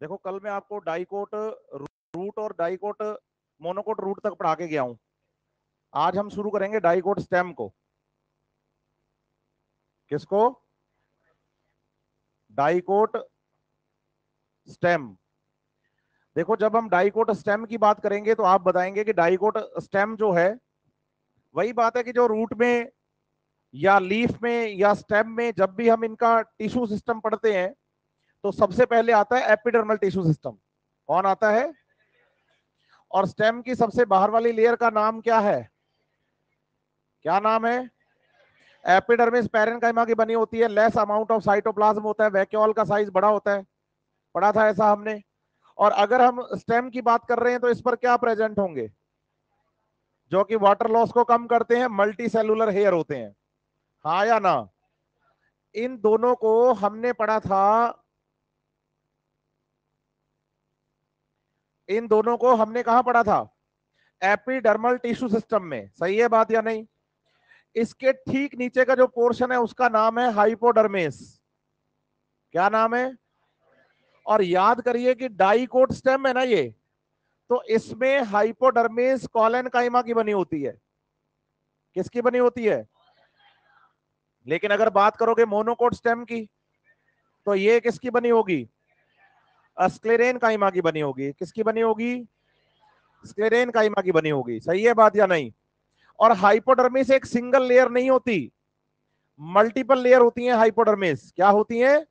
देखो कल मैं आपको डाइकोट रूट और डाइकोट मोनोकोट रूट तक पढ़ा के गया हूं। आज हम शुरू करेंगे डाइकोट स्टेम को। किसको? Dicot stem. देखो जब हम डाइकोट स्टेम की बात करेंगे तो आप बताएंगे कि डाइकोट स्टेम जो है वही बात है कि जो रूट में या लीफ में या स्टेम में जब भी हम इनका टिश्यू सिस्टम पढ़ते हैं तो सबसे पहले आता है एपिडर्मल टिश्यू सिस्टम। कौन आता है? और स्टेम की सबसे बाहर वाली लेयर का नाम क्या है? क्या नाम है? एपिडर्मिस पैरेन्काइमा की बनी होती है। लेस अमाउंट ऑफ साइटोप्लाज्म होता है, वैक्यूल का साइज बड़ा होता है। पढ़ा था ऐसा हमने। और अगर हम स्टेम की बात कर रहे हैं तो इस पर क्या प्रेजेंट होंगे? जो कि वाटर लॉस को कम करते हैं, मल्टी सेलुलर हेयर होते हैं। हाँ या ना? इन दोनों को हमने पढ़ा था, इन दोनों को हमने कहां पढ़ा था? एपिडर्मल टिश्यू सिस्टम में। सही है बात या नहीं? इसके ठीक नीचे का जो पोर्शन है उसका नाम है हाइपोडर्मिस। क्या नाम है? और याद करिए कि डाइकोट स्टेम है ना ये, तो इसमें हाइपोडर्मिस कॉलेनकाइमा की बनी होती है। किसकी बनी होती है? लेकिन अगर बात करोगे मोनोकोट स्टेम की तो ये किसकी बनी होगी? स्क्लेरेन काइमा की बनी होगी। किसकी बनी होगी? स्क्लेरेन काइमा की बनी होगी। सही है बात या नहीं? और हाइपोडर्मिस एक सिंगल लेयर नहीं होती, मल्टीपल लेयर होती है हाइपोडर्मिस। क्या होती है?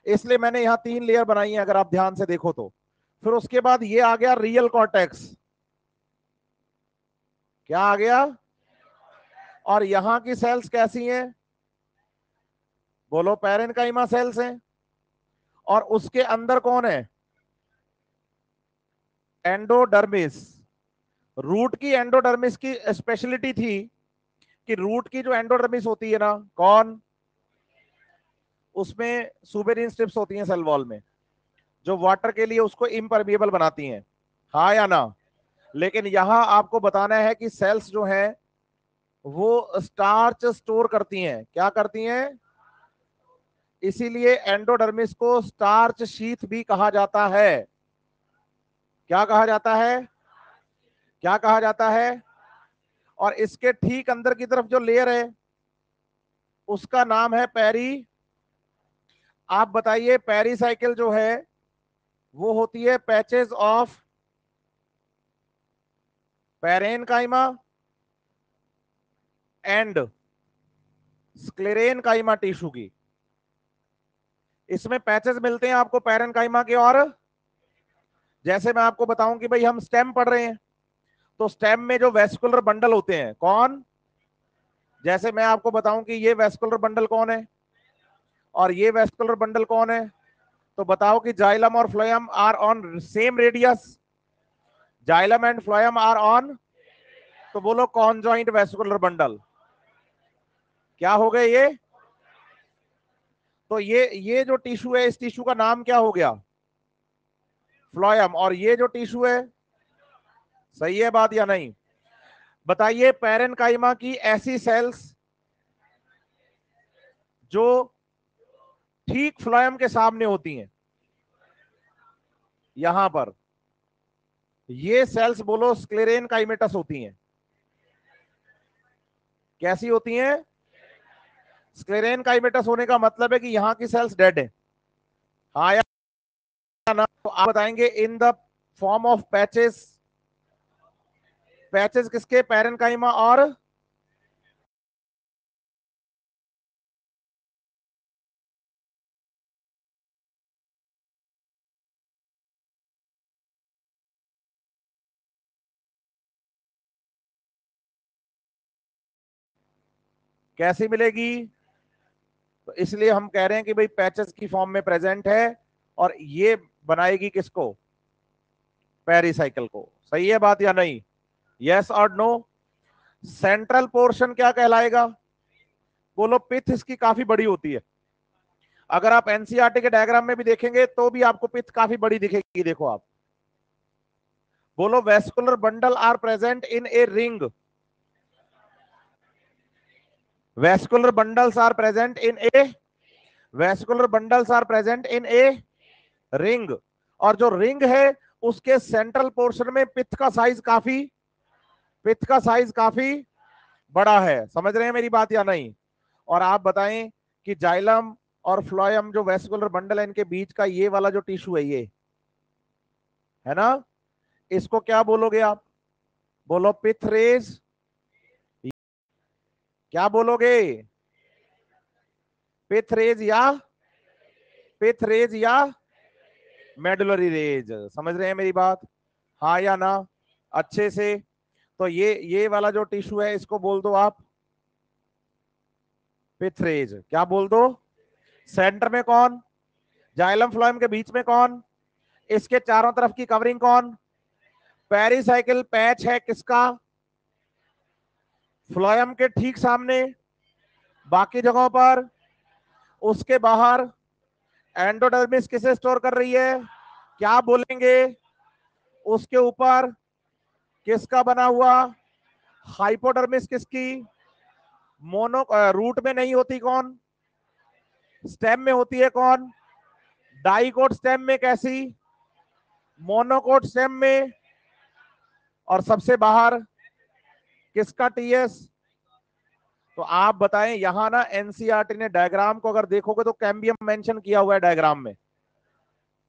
इसलिए मैंने यहां 3 लेयर बनाई है, अगर आप ध्यान से देखो तो। फिर उसके बाद ये आ गया रियल कॉर्टेक्स। क्या आ गया? और यहां की सेल्स कैसी हैं? बोलो, पैरेन्काइमा सेल्स हैं। और उसके अंदर कौन है? एंडोडर्मिस। रूट की एंडोडर्मिस की स्पेशलिटी थी कि रूट की जो एंडोडर्मिस होती है ना, कौन? उसमें सुबेरिन स्ट्रिप्स होती हैं सेल वॉल में, जो वाटर के लिए उसको इम्परमिएबल बनाती हैं। हाँ या ना? लेकिन यहां आपको बताना है कि सेल्स जो है वो स्टार्च स्टोर करती हैं। क्या करती हैं? इसीलिए एंडोडर्मिस को स्टार्च शीथ भी कहा जाता है। क्या कहा जाता है? क्या कहा जाता है? और इसके ठीक अंदर की तरफ जो लेयर है उसका नाम है पेरी। आप बताइए, पेरीसाइकिल जो है वो होती है patches of parenchyma and sclerenchyma tissue की। इसमें पैचेस मिलते हैं आपको पैरेन्काइमा के। और जैसे मैं आपको बताऊं कि भाई हम स्टेम पढ़ रहे हैं तो स्टेम में जो वेस्कुलर बंडल होते हैं, कौन? जैसे मैं आपको बताऊं कि ये वेस्कुलर बंडल कौन है और ये वेस्कुलर बंडल कौन है, तो बताओ कि जाइलम और phloem are on same radius. Xylem and phloem are on, तो बोलो कॉन्जॉइंट वेस्कुलर बंडल। क्या हो गए ये? तो ये जो टिश्यू है, इस टिश्यू का नाम क्या हो गया? फ्लोएम। और ये जो टिश्यू है, सही है बात या नहीं? बताइए, पैरेन्काइमा की ऐसी सेल्स जो ठीक फ्लोएम के सामने होती हैं, यहां पर ये सेल्स बोलो स्क्लेरेन काइमेटस होती हैं। कैसी होती हैं? स्क्लेरेन काइमेटस होने का मतलब है कि यहां की सेल्स डेड है। हाँ या ना? तो आप बताएंगे in the form of patches. Patches किसके? पैरेन्काइमा और कैसी मिलेगी? तो इसलिए हम कह रहे हैं कि भाई पैचेस की फॉर्म में प्रेजेंट है और ये बनाएगी किसको? पेरिसाइकिल को। सही है बात या नहीं? यस और नो? सेंट्रल पोर्शन क्या कहलाएगा? बोलो, पिथ इसकी काफी बड़ी होती है। अगर आप एनसीईआरटी के डायग्राम में भी देखेंगे तो भी आपको पिथ काफी बड़ी दिखेगी। देखो आप, बोलो vascular bundle are present in a ring. Vascular bundles are present in a vascular bundles are present in a ring, और जो रिंग है उसके सेंट्रल पोर्शन में पित्त का साइज काफी बड़ा है। समझ रहे हैं मेरी बात या नहीं? और आप बताएं कि जाइलम और फ्लोएम जो वेस्कुलर बंडल है इनके बीच का ये वाला जो टिश्यू है, ये है ना, इसको क्या बोलोगे आप? बोलो पिथ रेज, क्या बोलोगे? पिथ रेज या पिथ रेज या मेडुलरी रेज? समझ रहे हैं मेरी बात? हाँ या ना? अच्छे से। तो ये वाला जो टिश्यू है इसको बोल दो आप पिथ रेज। क्या बोल दो? सेंटर में कौन? जाइलम फ्लोएम के बीच में कौन? इसके चारों तरफ की कवरिंग कौन? पेरिसाइकिल पैच है किसका? फ्लोएम के ठीक सामने। बाकी जगहों पर, उसके बाहर एंडोडर्मिस किसे स्टोर कर रही है? क्या बोलेंगे? उसके ऊपर किसका बना हुआ? हाइपोडर्मिस किसकी? मोनो रूट में नहीं होती कौन? स्टेम में होती है कौन? डाइकोट स्टेम में कैसी? मोनोकोट स्टेम में। और सबसे बाहर किसका टीएस? तो आप बताएं, यहां ना एनसीईआरटी ने डायग्राम को अगर देखोगे तो कैम्बियम मेंशन किया हुआ है डायग्राम में।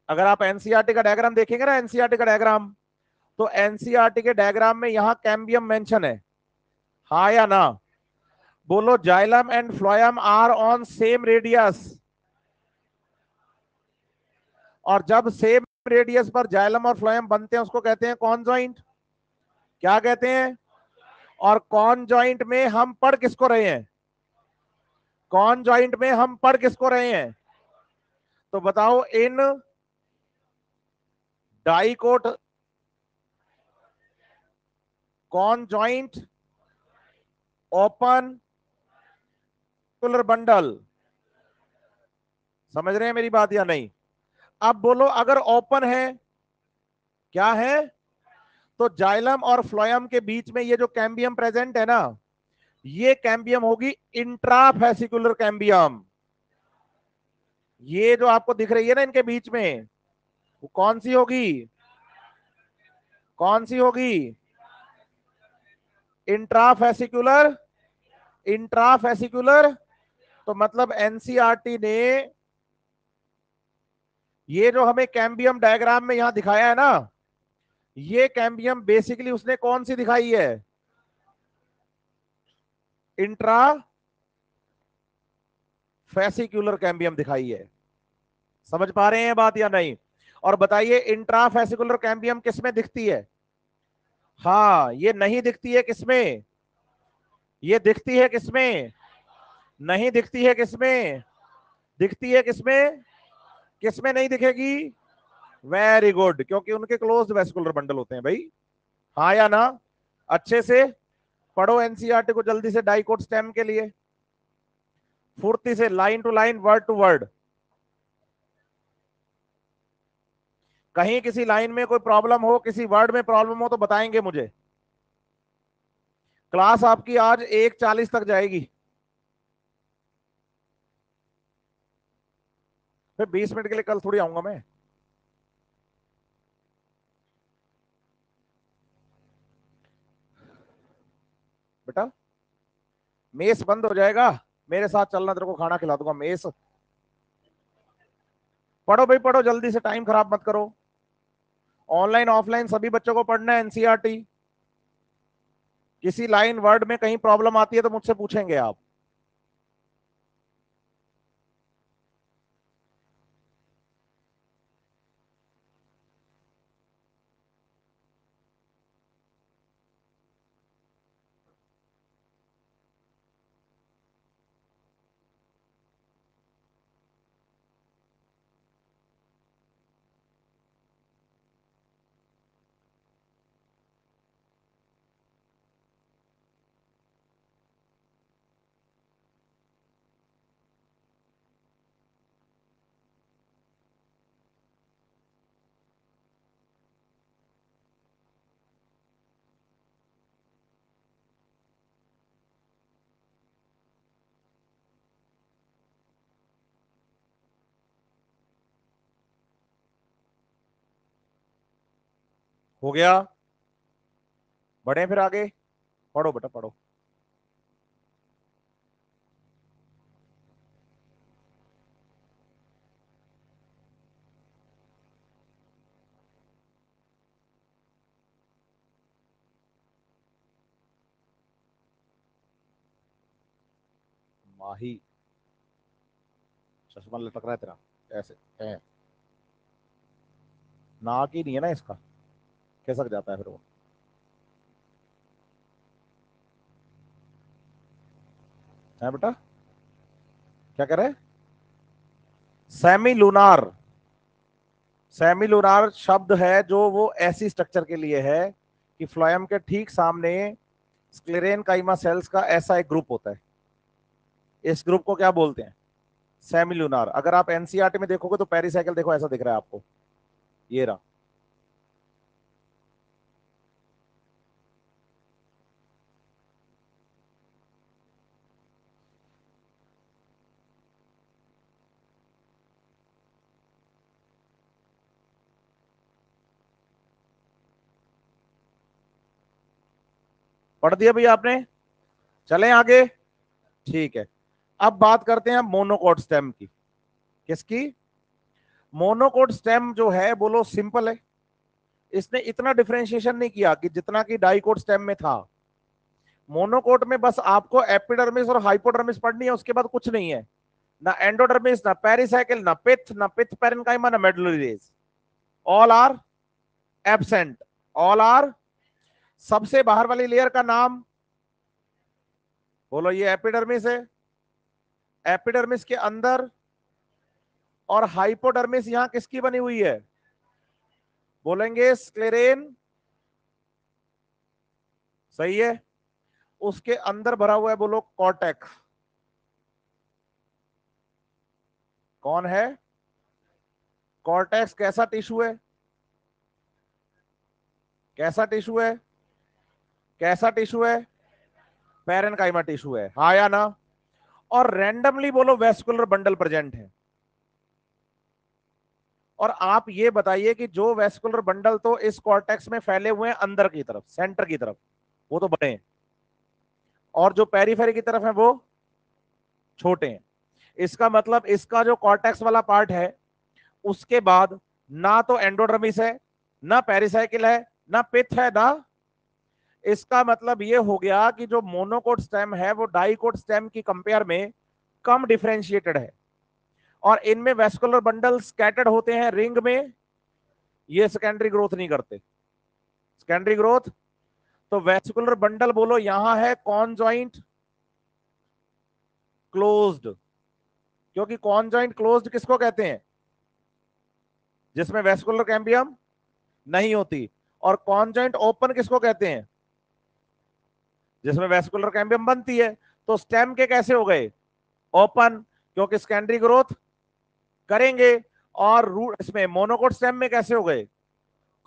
अगर आप एनसीईआरटी का डायग्राम देखेंगे ना, एनसीईआरटी का डायग्राम, तो एनसीईआरटी के डायग्राम में यहां कैम्बियम मेंशन है। हाँ या ना? बोलो xylem and phloem are on same radius. और जब सेम रेडियस पर जाइलम और फ्लोएम बनते हैं उसको कहते हैं कौन जॉइंट? क्या कहते हैं? और कौन जॉइंट में हम पढ़ किसको रहे हैं? कौन जॉइंट में हम पढ़ किसको रहे हैं? तो बताओ, इन डाइकोट कौन जॉइंट ओपन बंडल। समझ रहे हैं मेरी बात या नहीं? अब बोलो, अगर ओपन है, क्या है? तो जाइलम और फ्लोएम के बीच में ये जो कैम्बियम प्रेजेंट है ना, ये कैम्बियम होगी इंट्राफेसिकुलर कैम्बियम। ये जो आपको दिख रही है ना इनके बीच में, वो कौन सी होगी? कौन सी होगी? इंट्राफेसिकुलर। इंट्राफेसिकुलर। तो मतलब एनसीईआरटी ने ये जो हमें कैम्बियम डायग्राम में यहां दिखाया है ना, ये कैम्बियम बेसिकली उसने कौन सी दिखाई है? इंट्रा फेसिक्यूलर कैम्बियम दिखाई है। समझ पा रहे हैं बात या नहीं? और बताइए, इंट्राफेसिकुलर कैम्बियम किसमें दिखती है? हाँ, ये नहीं दिखती है किसमें? ये दिखती है किसमें? नहीं दिखती है किसमें? दिखती है किसमें? किसमें नहीं दिखेगी? वेरी गुड, क्योंकि उनके क्लोज्ड वेस्कुलर बंडल होते हैं भाई। हाँ या ना? अच्छे से पढ़ो एनसीईआरटी को जल्दी से डाइकोट स्टेम के लिए, फुर्ती से, line to line, word to word. कहीं किसी लाइन में कोई प्रॉब्लम हो, किसी वर्ड में प्रॉब्लम हो तो बताएंगे मुझे। क्लास आपकी आज 1:40 तक जाएगी, फिर 20 मिनट के लिए कल थोड़ी आऊंगा मैं। बेटा, मेस बंद हो जाएगा, मेरे साथ चलना, तेरे को खाना खिला दूंगा। मेस पढ़ो भाई, पढ़ो जल्दी से, टाइम खराब मत करो। ऑनलाइन ऑफलाइन सभी बच्चों को पढ़ना है एनसीईआरटी। किसी लाइन वर्ड में कहीं प्रॉब्लम आती है तो मुझसे पूछेंगे आप। हो गया। बढ़े फिर आगे, पढ़ो बेटा पढ़ो। माही, चश्मा लटक रहा है तेरा ऐसे है, नाक ही नहीं है ना इसका, खिसक जाता है फिर वो। है बेटा, क्या कह रहे? सेमी लूनार, सेमी लूनार शब्द है जो वो ऐसी स्ट्रक्चर के लिए है कि फ्लोएम के ठीक सामने स्क्लेरेन काइमा सेल्स का ऐसा एक ग्रुप होता है। इस ग्रुप को क्या बोलते हैं? Semi lunar. अगर आप एनसीईआरटी में देखोगे तो पेरिसाइकिल देखो ऐसा दिख रहा है आपको, ये रहा। पढ़ दिया भैया आपने? चलें आगे। ठीक है, अब बात करते हैं मोनोकोट स्टेम की। किसकी? मोनोकोट स्टेम जो है बोलो सिंपल है, इसने इतना डिफरेंशिएशन नहीं किया कि जितना कि डाइकोट स्टेम में था। मोनोकोट में बस आपको एपिडर्मिस और हाइपोडर्मिस पढ़नी है, उसके बाद कुछ नहीं है। ना एंडोडर्मिस, ना पेरिसाइकिल, ना पिथ पेरेन्काइमा, ना medullary rays, all are absent, all are. सबसे बाहर वाली लेयर का नाम बोलो, ये एपिडर्मिस है। एपिडर्मिस के अंदर और हाइपोडर्मिस यहां किसकी बनी हुई है? बोलेंगे स्क्लेरेन, सही है। उसके अंदर भरा हुआ है बोलो कॉर्टेक्स। कौन है? कॉर्टेक्स कैसा टिश्यू है? कैसा टिश्यू है? कैसा टिश्यू है? पेरेन्काइमा टिश्यू है, हाँ या ना? और रैंडमली बोलो वेस्कुलर बंडल प्रेजेंट है। और आप ये बताइए कि जो वेस्कुलर बंडल तो इस कॉर्टेक्स में फैले हुए हैं अंदर की तरफ, सेंटर की तरफ, वो तो बड़े हैं, और जो पेरीफेरी की तरफ है वो छोटे हैं। इसका मतलब इसका जो कॉर्टेक्स वाला पार्ट है उसके बाद ना तो एंडोडर्मिस है, ना पेरिसाइकिल है, ना पिथ है, ना। इसका मतलब ये हो गया कि जो मोनोकोट स्टेम है वो डाइकोट स्टेम की कंपेयर में कम डिफरेंशिएटेड है, और इनमें वेस्कुलर बंडल स्कैटर्ड होते हैं रिंग में, ये सेकेंडरी ग्रोथ नहीं करते। सेकेंडरी ग्रोथ, तो वेस्कुलर बंडल बोलो यहां है कॉन्जॉइंट क्लोज्ड, क्योंकि कॉन्जॉइंट क्लोज्ड किसको कहते हैं? जिसमें वेस्कुलर कैम्बियम नहीं होती। और कॉन्जॉइंट ओपन किसको कहते हैं? जिसमें वेस्कुलर कैम्बियम बनती है। तो स्टेम के कैसे हो गए? ओपन, क्योंकि सेकेंडरी ग्रोथ करेंगे। और रूट इसमें मोनोकोट स्टेम में कैसे हो गए?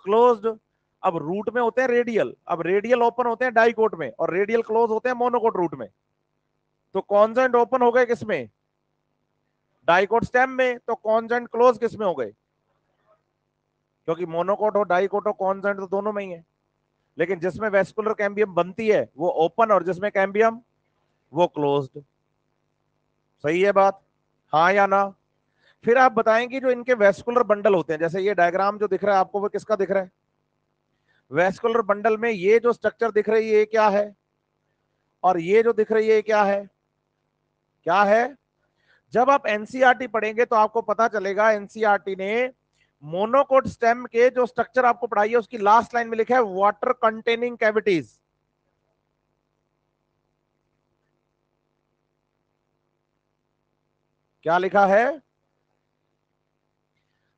क्लोज्ड। अब रूट में होते हैं रेडियल, अब रेडियल ओपन होते हैं डाइकोट में, और रेडियल क्लोज होते हैं मोनोकोट रूट में। तो कॉन्जेंट ओपन हो गए किसमें? डाइकोट स्टेम में। तो कॉन्जेंट क्लोज किसमें हो गए? क्योंकि मोनोकोट हो डाइकोट हो कॉन्जेंट तो दोनों में ही है, लेकिन जिसमें वेस्कुलर कैम्बियम बनती है वो ओपन, और जिसमें कैम्बियम वो क्लोज्ड। सही है बात, हाँ या ना? फिर आप बताएंगे जो इनके वेस्कुलर बंडल होते हैं, जैसे ये डायग्राम जो दिख रहा है आपको वो किसका दिख रहा है? वेस्कुलर बंडल में ये जो स्ट्रक्चर दिख रही है ये क्या है? और ये जो दिख रही है ये क्या है? क्या है? जब आप एनसीईआरटी पढ़ेंगे तो आपको पता चलेगा, एनसीईआरटी ने मोनोकोट स्टेम के जो स्ट्रक्चर आपको पढ़ाई है उसकी लास्ट लाइन में लिखा है वाटर कंटेनिंग कैविटीज। क्या लिखा है?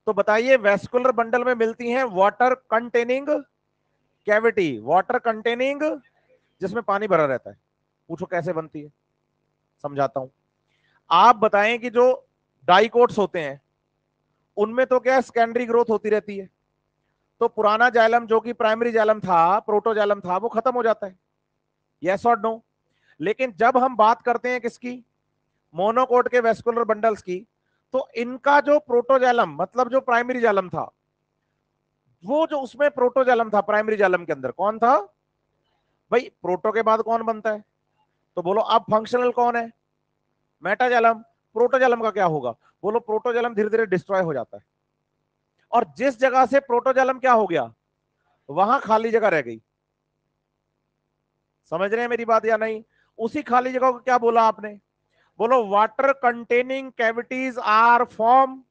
तो बताइए, वेस्कुलर बंडल में मिलती हैं water containing cavity, water containing, जिसमें पानी भरा रहता है। पूछो कैसे बनती है, समझाता हूं। आप बताएं कि जो डाइकोट्स होते हैं उनमें तो क्या सेकेंडरी ग्रोथ होती रहती है, तो पुराना जाइलम जो कि प्राइमरी जाइलम था, प्रोटोजाइलम था, वो खत्म हो जाता है, यस और नो? लेकिन जब हम बात करते हैं किसकी? मोनोकोट के वेस्कुलर बंडल्स की, तो इनका जो प्रोटोजाइलम मतलब जो प्राइमरी जाइलम था वो जो उसमें प्रोटोजाइलम था, प्राइमरी जाइलम के अंदर कौन था भाई? प्रोटो के बाद कौन बनता है? तो बोलो अब फंक्शनल कौन है? मेटाजाइलम। प्रोटोजाइलम का क्या होगा? बोलो प्रोटोजाइलम धीरे धीरे डिस्ट्रॉय हो जाता है, और जिस जगह से प्रोटोजाइलम क्या हो गया, वहां खाली जगह रह गई। समझ रहे हैं मेरी बात या नहीं? उसी खाली जगह को क्या बोला आपने? बोलो water containing cavities are form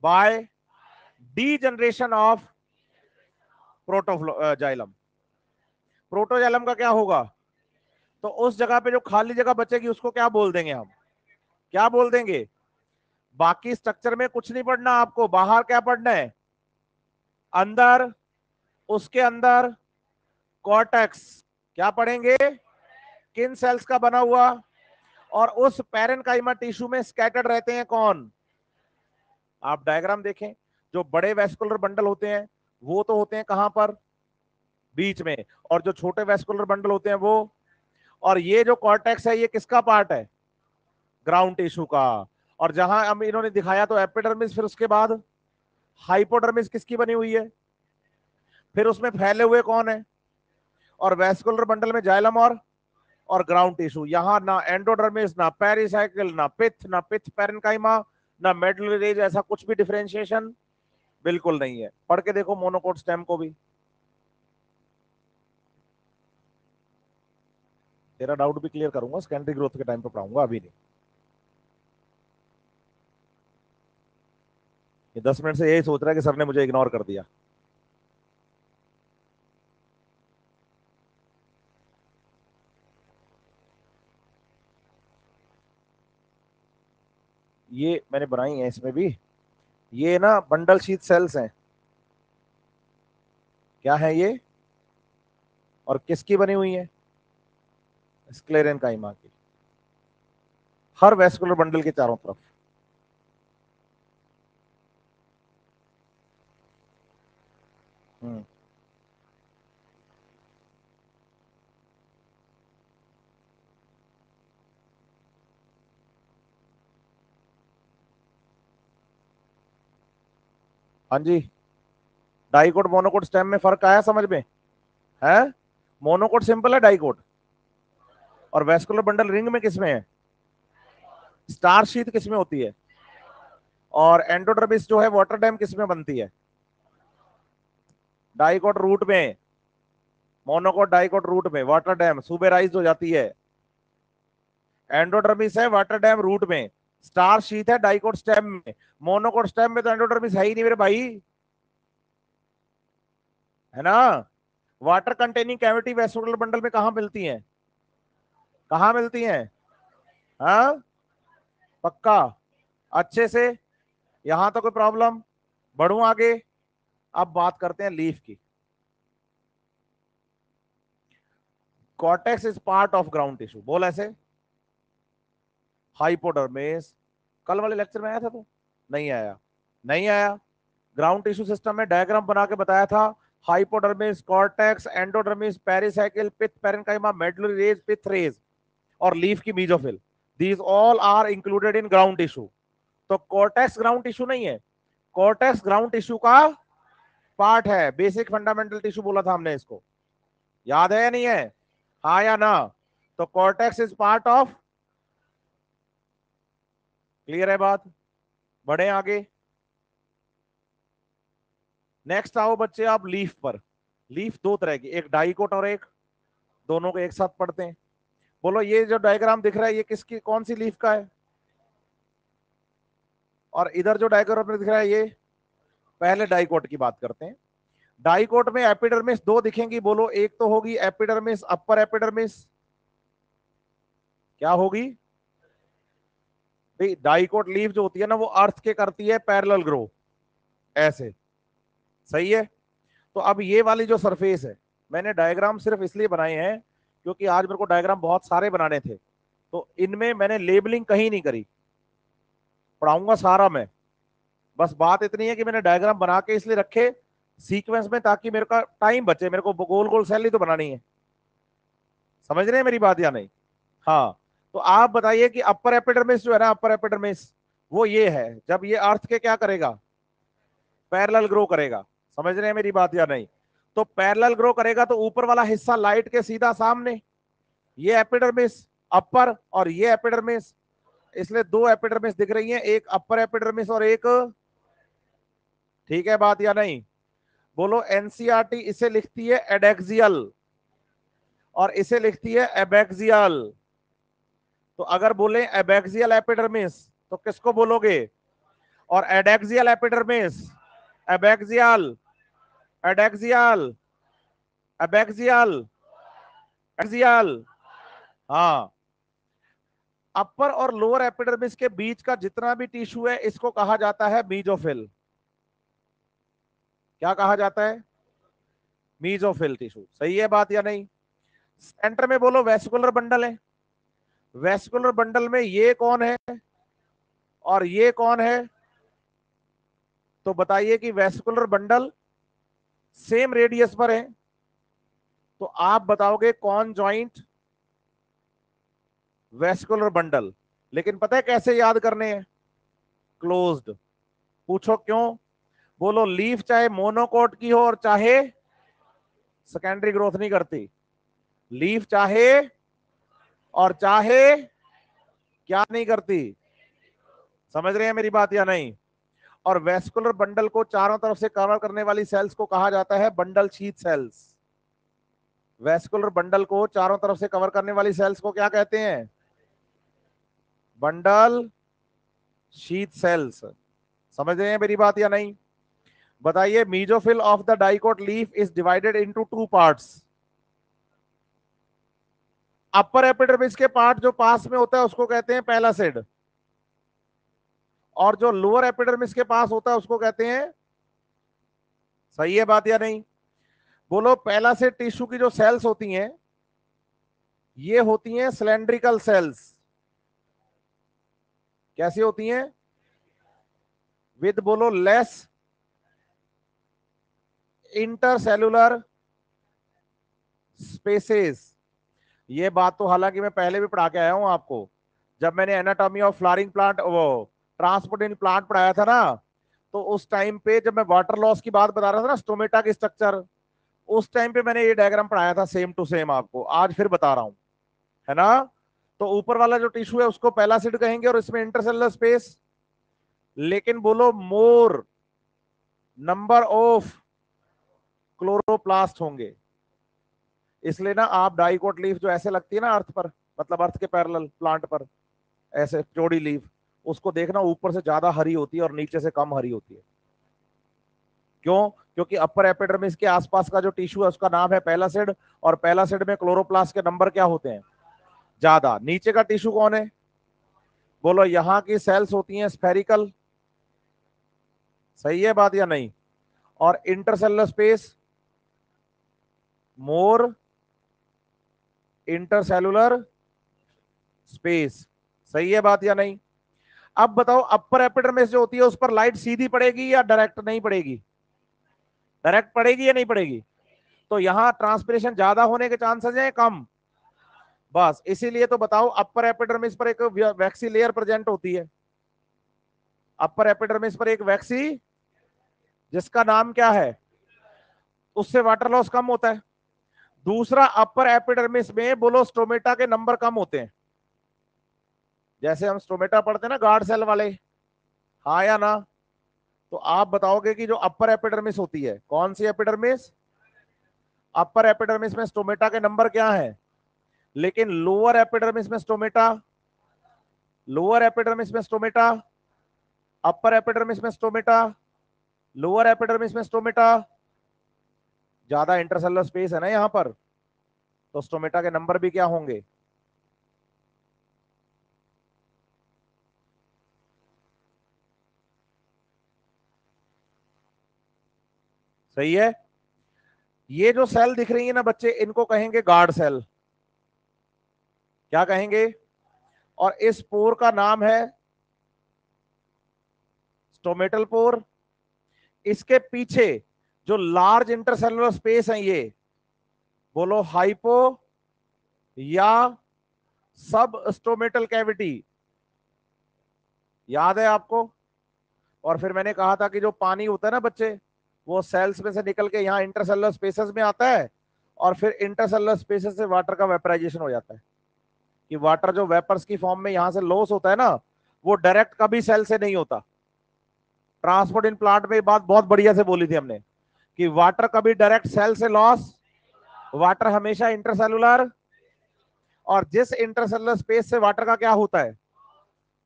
by degeneration of protoxylem. Protoxylem का क्या होगा? तो उस जगह पे जो खाली जगह बचेगी उसको क्या बोल देंगे हम? क्या बोल देंगे? बाकी स्ट्रक्चर में कुछ नहीं पढ़ना आपको, बाहर क्या पढ़ना है? अंदर, उसके अंदर कॉर्टेक्स। क्या पढ़ेंगे? किन सेल्स का बना हुआ? और उस पैरेनकाइमा टिश्यू में स्कैटर्ड रहते हैं कौन? आप डायग्राम देखें, जो बड़े वेस्कुलर बंडल होते हैं वो तो होते हैं कहां पर? बीच में। और जो छोटे वेस्कुलर बंडल होते हैं वो, और ये जो कॉर्टेक्स है ये किसका पार्ट है? ग्राउंड टिश्यू का। और जहां हम इन्होंने दिखाया तो एपिडर्मिस, फिर उसके बाद हाइपोडर्मिस किसकी बनी हुई है? फिर उसमें फैले हुए कौन है? और वेस्कुलर बंडल में जाइलम और ग्राउंड टिश्यू। यहां ना एंडोडर्मिस, ना पेरिसाइकिल, ना पिथ पैरेन्काइमा, ना मेडुलरी रेज, ऐसा कुछ भी डिफरेंशिएशन बिल्कुल नहीं है। पढ़ के देखो मोनोकोट स्टेम को भी। तेरा डाउट भी क्लियर करूंगा, सेकेंडरी ग्रोथ के टाइम पे पढ़ाऊंगा, अभी नहीं। ये 10 मिनट से यही सोच रहा है कि सर ने मुझे इग्नोर कर दिया। ये मैंने बनाई है इसमें भी। ये ना बंडल शीथ सेल्स हैं। क्या है ये? और किसकी बनी हुई है? स्क्लेरेनकाइमा की। हर वेस्कुलर बंडल के चारों तरफ। हम्म। हाँ जी। डाइकोट मोनोकोट स्टेम में फर्क आया समझ में? है? मोनोकोट सिंपल है, डाइकोट और वेस्कुलर बंडल रिंग में किसमें है? स्टार शीथ किसमें होती है? और एंडोडर्मिस जो है वाटर डैम किसमें बनती है? डाइकोट रूट में। मोनोकोट डाइकोट रूट में, वाटर डैम सुबेराइज हो जाती है। एंडोडर्मिस है वाटर डैम रूट में, स्टार शीथ है डाइकोट स्टेम में। मोनोकोट स्टेम में तो एंडोडर्मिस है ही नहीं मेरे भाई, है ना? Water containing cavity vascular bundle में कहां मिलती है? कहां मिलती है? हाँ, पक्का? अच्छे से? यहां तो कोई प्रॉब्लम? बढ़ू आगे। अब बात करते हैं लीफ की। Cortex is part of ground tissue, बोल ऐसे। हाइपोडर्मिस। कल वाले लेक्चर में आया था तो नहीं आया? नहीं आया। ग्राउंड टिश्यू सिस्टम में डायग्राम बना के बताया था। Hypodermis, cortex, endodermis, pericycle, pith parenchyma, medullary rays, pith rays, और लीफ की mesophyll, these all are included in ground tissue. तो कॉर्टेक्स ग्राउंड टिश्यू नहीं है, कॉर्टेक्स ग्राउंड टिश्यू का पार्ट है। बेसिक फंडामेंटल टिश्यू बोला था हमने इसको, याद है या नहीं है? हाँ या ना? तो cortex is part of. Clear है बात? बढ़े आगे। नेक्स्ट आओ बच्चे आप लीफ पर। लीफ दो तरह की, एक डाइकोट और एक, दोनों को एक साथ पढ़ते हैं। बोलो ये जो डायग्राम दिख रहा है ये किसकी, कौन सी लीफ का है? और इधर जो डायग्राम दिख रहा है ये, पहले डाइकोट की बात करते हैं। डाइकोट में एपिडर्मिस दो दिखेंगी, बोलो। एक तो होगी एपिडर्मिस, अपर एपिडर्मिस। क्या होगी भाई? डाइकोट लीफ जो होती है ना वो अर्थ के करती है पैरेलल ग्रो, ऐसे। सही है? तो अब ये वाली जो सरफेस है, मैंने डायग्राम सिर्फ इसलिए बनाए हैं क्योंकि आज मेरे को डायग्राम बहुत सारे बनाने थे, तो इनमें मैंने लेबलिंग कहीं नहीं करी। पढ़ाऊंगा सारा मैं। बस बात इतनी है कि मैंने डायग्राम बना के इसलिए रखे सीक्वेंस में, ताकि मेरे का टाइम बचे। मेरे को गोल गोल सेल ही तो बनानी है। समझ रहे हैं मेरी बात या नहीं? हाँ। तो आप बताइए कि अपर एपिडर्मिस जो है ना, अपर एपिडर्मिस वो ये है, जब ये अर्थ के क्या करेगा? पैरेलल ग्रो करेगा। समझ रहे हैं मेरी बात या नहीं? तो पैरेलल ग्रो करेगा तो ऊपर वाला हिस्सा लाइट के सीधा सामने, ये एपिडर्मिस अपर और ये एपिडर्मिस, इसलिए दो एपिडर्मिस दिख रही हैं, एक अपर एपिडर्मिस और एक, ठीक है बात या नहीं? बोलो एनसीईआरटी इसे लिखती है एडेक्सियल और इसे लिखती है एबैक्सियल। तो अगर बोले एबैक्सियल एपिडर्मिस तो किसको बोलोगे? और adaxial epidermis, abaxial, adaxial, abaxial, axial. हाँ, अपर और लोअर एपिडर्मिस के बीच का जितना भी टिश्यू है इसको कहा जाता है मीजोफिल। क्या कहा जाता है? Mesophyll tissue. सही है बात या नहीं? सेंटर में बोलो वेस्कुलर बंडल है, वेस्कुलर बंडल में ये कौन है और ये कौन है? तो बताइए कि वेस्कुलर बंडल सेम रेडियस पर है, तो आप बताओगे कौन जॉइंट? Vascular bundle. लेकिन पता है कैसे याद करने हैं? क्लोज्ड। पूछो क्यों? बोलो लीफ चाहे मोनोकोट की हो और चाहे सेकेंडरी ग्रोथ नहीं करती, लीफ चाहे और चाहे क्या नहीं करती? समझ रहे हैं मेरी बात या नहीं? और वेस्कुलर बंडल को चारों तरफ से कवर करने वाली सेल्स को कहा जाता है bundle sheath sales. Vascular bundle को चारों तरफ से कवर करने वाली सेल्स को क्या कहते हैं? Bundle sheath sales. समझ रहे हैं मेरी बात या नहीं? बताइए mesophyll of the dicot leaf is divided into two parts. Upper epidermis के पार्ट जो पास में होता है उसको कहते हैं पैलासिड, और जो लोअर एपिडर्मिस के पास होता है उसको कहते हैं, सही है बात या नहीं? बोलो पैलासिड टिश्यू की जो सेल्स होती हैं ये होती हैं सिलेंड्रिकल सेल्स। कैसी होती हैं? विद बोलो लेस इंटरसेलुलर स्पेसेस। ये बात तो हालांकि मैं पहले भी पढ़ा के आया हूं आपको, जब मैंने एनाटॉमी ऑफ फ्लावरिंग प्लांट वो ट्रांसपोर्ट प्लांट पढ़ाया था ना, तो उस टाइम पे जब मैं वाटर लॉस की बात बता रहा था ना, स्टोमेटा की स्ट्रक्चर, उस टाइम पे मैंने ये डायग्राम पढ़ाया था सेम टू सेम आपको, आज फिर बता रहा हूं, है ना? तो ऊपर वाला जो टिश्यू है उसको पैलासिड कहेंगे और इसमें इंटरसेलुलर स्पेस, लेकिन बोलो मोर नंबर ऑफ क्लोरोप्लास्ट होंगे। इसलिए ना आप डाइकोट लीफ जो ऐसे लगती है ना अर्थ पर, मतलब अर्थ के पैरेलल प्लांट पर ऐसे चौड़ी लीफ, उसको देखना ऊपर से ज्यादा हरी होती है और नीचे से कम हरी होती है। क्यों? क्योंकि अपर एपिडर्मिस के आसपास का जो टिश्यू है उसका नाम है पैलासिड, और पैलासिड में क्लोरोप्लास्ट के नंबर क्या होते हैं? ज्यादा। नीचे का टिश्यू कौन है? बोलो यहां की सेल्स होती हैं स्फेरिकल। सही है बात या नहीं? और इंटरसेलुलर स्पेस मोर इंटरसेलुलर स्पेस। सही है बात या नहीं? अब बताओ अपर एपिडर्मिस जो होती है उस पर लाइट सीधी पड़ेगी या डायरेक्ट नहीं पड़ेगी? डायरेक्ट पड़ेगी या नहीं पड़ेगी? तो यहां ट्रांसपिरेशन ज्यादा होने के चांसेस हैं कम? बस इसीलिए तो बताओ अपर एपिडर्मिस पर एक वैक्सी लेयर प्रेजेंट होती है, अपर एपिडर्मिस पर एक वैक्सी जिसका नाम क्या है, उससे वाटर लॉस कम होता है। दूसरा अपर एपिडर्मिस में बोलो स्टोमेटा के नंबर कम होते हैं। जैसे हम स्टोमेटा पढ़ते हैं ना गार्ड सेल वाले, हाँ या ना? तो आप बताओगे कि जो अपर एपिडर्मिस होती है, कौन सी एपिडर्मिस? अपर एपिडर्मिस में स्टोमेटा के नंबर क्या है, लेकिन लोअर एपिडर्मिस में स्टोमेटा, लोअर एपिडर्मिस में स्टोमेटा, अपर एपिडर्मिस में स्टोमेटा, लोअर एपिडर्मिस में स्टोमेटा, ज्यादा इंटरसेलुलर स्पेस है ना यहां पर, तो स्टोमेटा के नंबर भी क्या होंगे? सही है। ये जो सेल दिख रही है ना बच्चे, इनको कहेंगे गार्ड सेल। क्या कहेंगे? और इस पोर का नाम है स्टोमेटल पोर। इसके पीछे जो लार्ज इंटरसेलुलर स्पेस है ये बोलो हाइपो या सब स्टोमेटल कैविटी। याद है आपको? और फिर मैंने कहा था कि जो पानी होता है ना बच्चे, वो सेल्स में से निकल के यहाँ इंटरसेलुलर स्पेसेस में आता है, और फिर इंटरसेलुलर स्पेसेस से वाटर का वेपराइजेशन हो जाता है। कि वाटर जो वेपर्स की फॉर्म में यहां से लॉस होता है ना, वो डायरेक्ट कभी सेल से नहीं होता। ट्रांसपोर्ट इन प्लांट में बात बहुत बढ़िया से बोली थी हमने कि वाटर कभी डायरेक्ट सेल से लॉस, वाटर हमेशा इंटरसेलुलर, और जिस इंटरसेलुलर स्पेस से वाटर का क्या होता है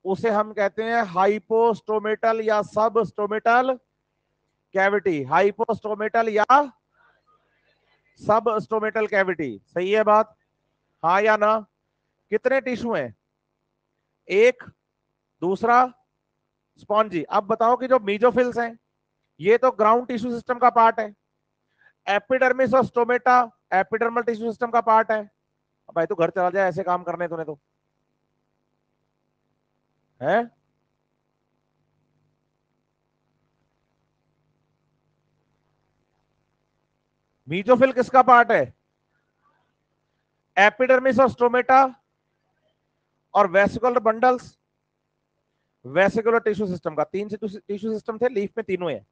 उसे हम कहते हैं हाइपोस्टोमेटल या सब स्टोमेटल कैविटी। हाइपोस्टोमेटल या सब स्टोमेटल कैविटी, सही है बात, हाँ या ना? कितने टिश्यू हैं? एक। दूसरा स्पॉन्जी। अब बताओ कि जो मीजोफिल्स हैं ये तो ग्राउंड टिश्यू सिस्टम का पार्ट है, एपिडर्मिस और स्टोमेटा एपिडर्मल टिश्यू सिस्टम का पार्ट है। अब भाई तू घर चला जाए, ऐसे काम करने तूने तो है। मीजोफिल किसका पार्ट है? एपिडर्मिस और स्टोमेटा और vesicular bundles vesicular tissue system का। तीन टिश्यू सिस्टम थे, लीफ में तीनों है।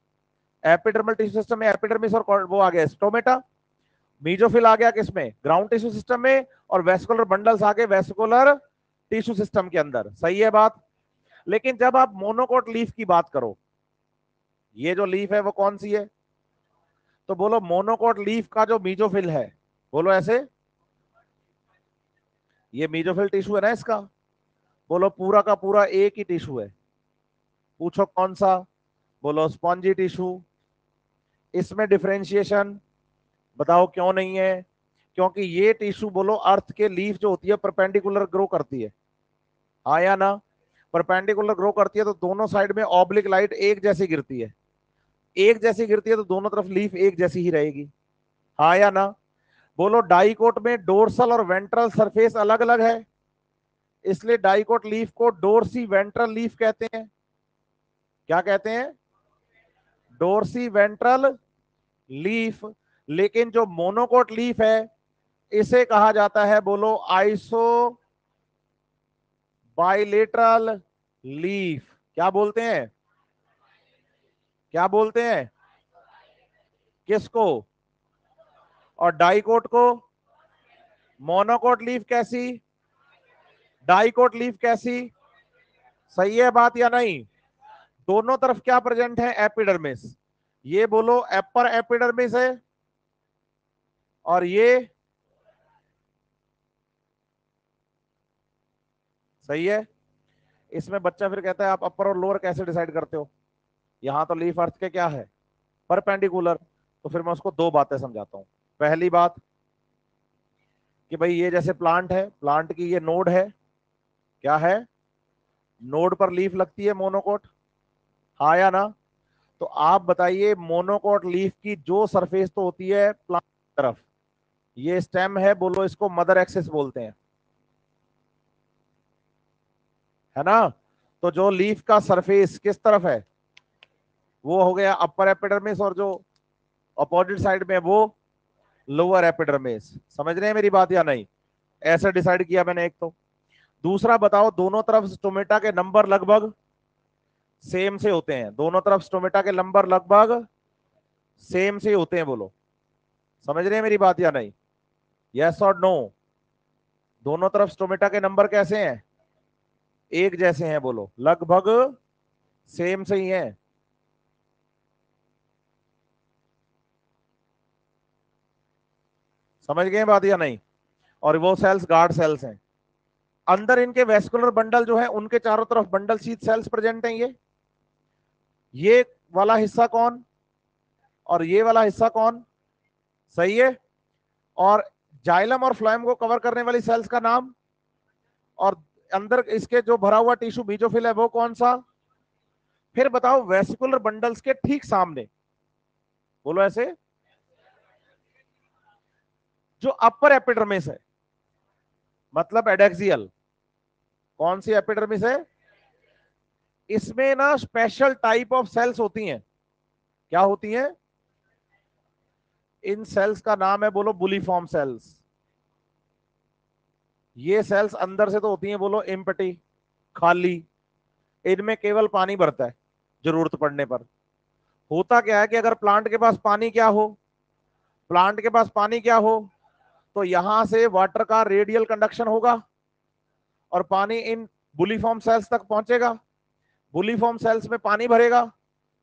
एपिडर्मल टिश्यू सिस्टम में एपिडर्मिस और वो आ गया स्टोमेटा। मीजोफिल आ गया किसमें? ग्राउंड टिश्यू सिस्टम में। और वेसिकुलर बंडल्स आ गए वेसिकुलर टिश्यू सिस्टम के अंदर, सही है बात। लेकिन जब आप मोनोकोट लीफ की बात करो, ये जो लीफ है वो कौन सी है? तो बोलो मोनोकोट लीफ का जो मीजोफिल है, बोलो ऐसे, ये मीजोफिल टिश्यू है ना इसका। बोलो पूरा का पूरा एक ही टिश्यू है। पूछो कौन सा? बोलो स्पॉन्जी टिश्यू। इसमें डिफरेंशिएशन बताओ क्यों नहीं है? क्योंकि ये टिश्यू बोलो अर्थ के लीफ जो होती है परपेंडिकुलर ग्रो करती है, हाँ या ना? परपेंडिकुलर ग्रो करती है तो दोनों साइड में ऑब्लिक लाइट एक जैसी गिरती है। एक जैसी गिरती है तो दोनों तरफ लीफ एक जैसी ही रहेगी, हाँ या ना? बोलो डाइकोट में डोर्सल और वेंट्रल सरफेस अलग अलग है, इसलिए डाइकोट लीफ को डोर्सी वेंट्रल लीफ कहते हैं। क्या कहते हैं? Dorsi ventral leaf. लेकिन जो मोनोकोट लीफ है इसे कहा जाता है बोलो आइसो बाइलेटरल लीफ। क्या बोलते हैं? क्या बोलते हैं? किसको? और डाइकोट को? मोनोकोट लीफ कैसी? डाइकोट लीफ कैसी? सही है बात या नहीं? दोनों तरफ क्या प्रेजेंट है? एपिडर्मिस। ये बोलो अपर एपिडर्मिस है, और ये, सही है। इसमें बच्चा फिर कहता है आप अपर और लोअर कैसे डिसाइड करते हो? यहां तो लीफ अर्थ के क्या है? परपेंडिकुलर। तो फिर मैं उसको दो बातें समझाता हूं। पहली बात कि भाई ये जैसे प्लांट है, प्लांट की ये नोड है, क्या है? नोड पर लीफ लगती है मोनोकोट, हाँ या ना? तो आप बताइए मोनोकोट लीफ की जो सरफेस तो होती है प्लांट की तरफ, ये स्टेम है, बोलो इसको मदर एक्सिस बोलते हैं, है ना? तो जो लीफ का सरफेस किस तरफ है वो हो गया अपर एपिडर्मिस, और जो अपोजिट साइड में वो लोअर एपिडर्मिस। समझ रहे हैं मेरी बात या नहीं? ऐसे डिसाइड किया मैंने एक तो। दूसरा बताओ, दोनों तरफ स्टोमेटा के नंबर लगभग सेम से होते हैं। दोनों तरफ स्टोमेटा के नंबर लगभग सेम से होते हैं, बोलो समझ रहे हैं मेरी बात या नहीं? यस और नो? दोनों तरफ स्टोमेटा के नंबर कैसे हैं? एक जैसे हैं, बोलो लगभग सेम से ही हैं। समझ गए बात या नहीं? और वो सेल्स गार्ड सेल्स हैं। अंदर इनके वेस्कुलर बंडल जो है उनके चारों तरफ बंडल शीथ सेल्स प्रेजेंट हैं। ये वाला हिस्सा कौन और ये वाला हिस्सा कौन? सही है। और जाइलम और फ्लोएम को कवर करने वाली सेल्स का नाम, और अंदर इसके जो भरा हुआ टिश्यू बीजोफिल है वो कौन सा? फिर बताओ वेसिकुलर बंडल्स के ठीक सामने, बोलो ऐसे, जो अपर एपिडर्मिस है, मतलब एडेक्सियल। कौन सी एपिडर्मिस है? इसमें ना स्पेशल टाइप ऑफ सेल्स होती हैं। क्या होती हैं? इन सेल्स का नाम है बोलो बुलीफॉर्म सेल्स। ये सेल्स अंदर से तो होती हैं बोलो एम्प्टी, खाली, इनमें केवल पानी भरता है। जरूरत पड़ने पर। होता क्या है कि अगर प्लांट के पास पानी क्या हो, प्लांट के पास पानी क्या हो, तो यहां से वाटर का रेडियल कंडक्शन होगा और पानी इन बुलीफॉर्म सेल्स तक पहुंचेगा। बुलीफॉर्म सेल्स में पानी भरेगा,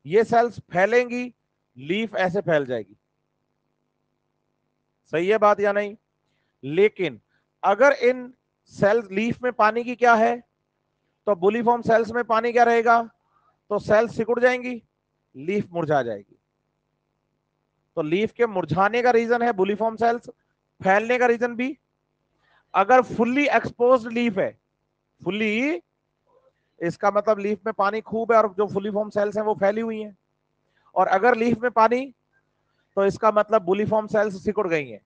ये सेल्स फैलेंगी, लीफ ऐसे फैल जाएगी। सही है बात या नहीं? लेकिन अगर इन सेल्स, लीफ में पानी की क्या है, तो बुलीफॉर्म सेल्स में पानी क्या रहेगा, तो सेल्स सिकुड़ जाएंगी, लीफ मुरझा जाएगी। तो लीफ के मुरझाने का रीजन है बुलीफॉर्म सेल्स, फैलने का रीजन भी। अगर फुल्ली एक्सपोज्ड लीफ है, फुल्ली, इसका मतलब लीफ में पानी खूब है और जो फुलीफॉर्म सेल्स हैं वो फैली हुई हैं। और अगर लीफ में पानी, तो इसका मतलब बुलीफॉर्म सेल्स सिकुड़ गई हैं,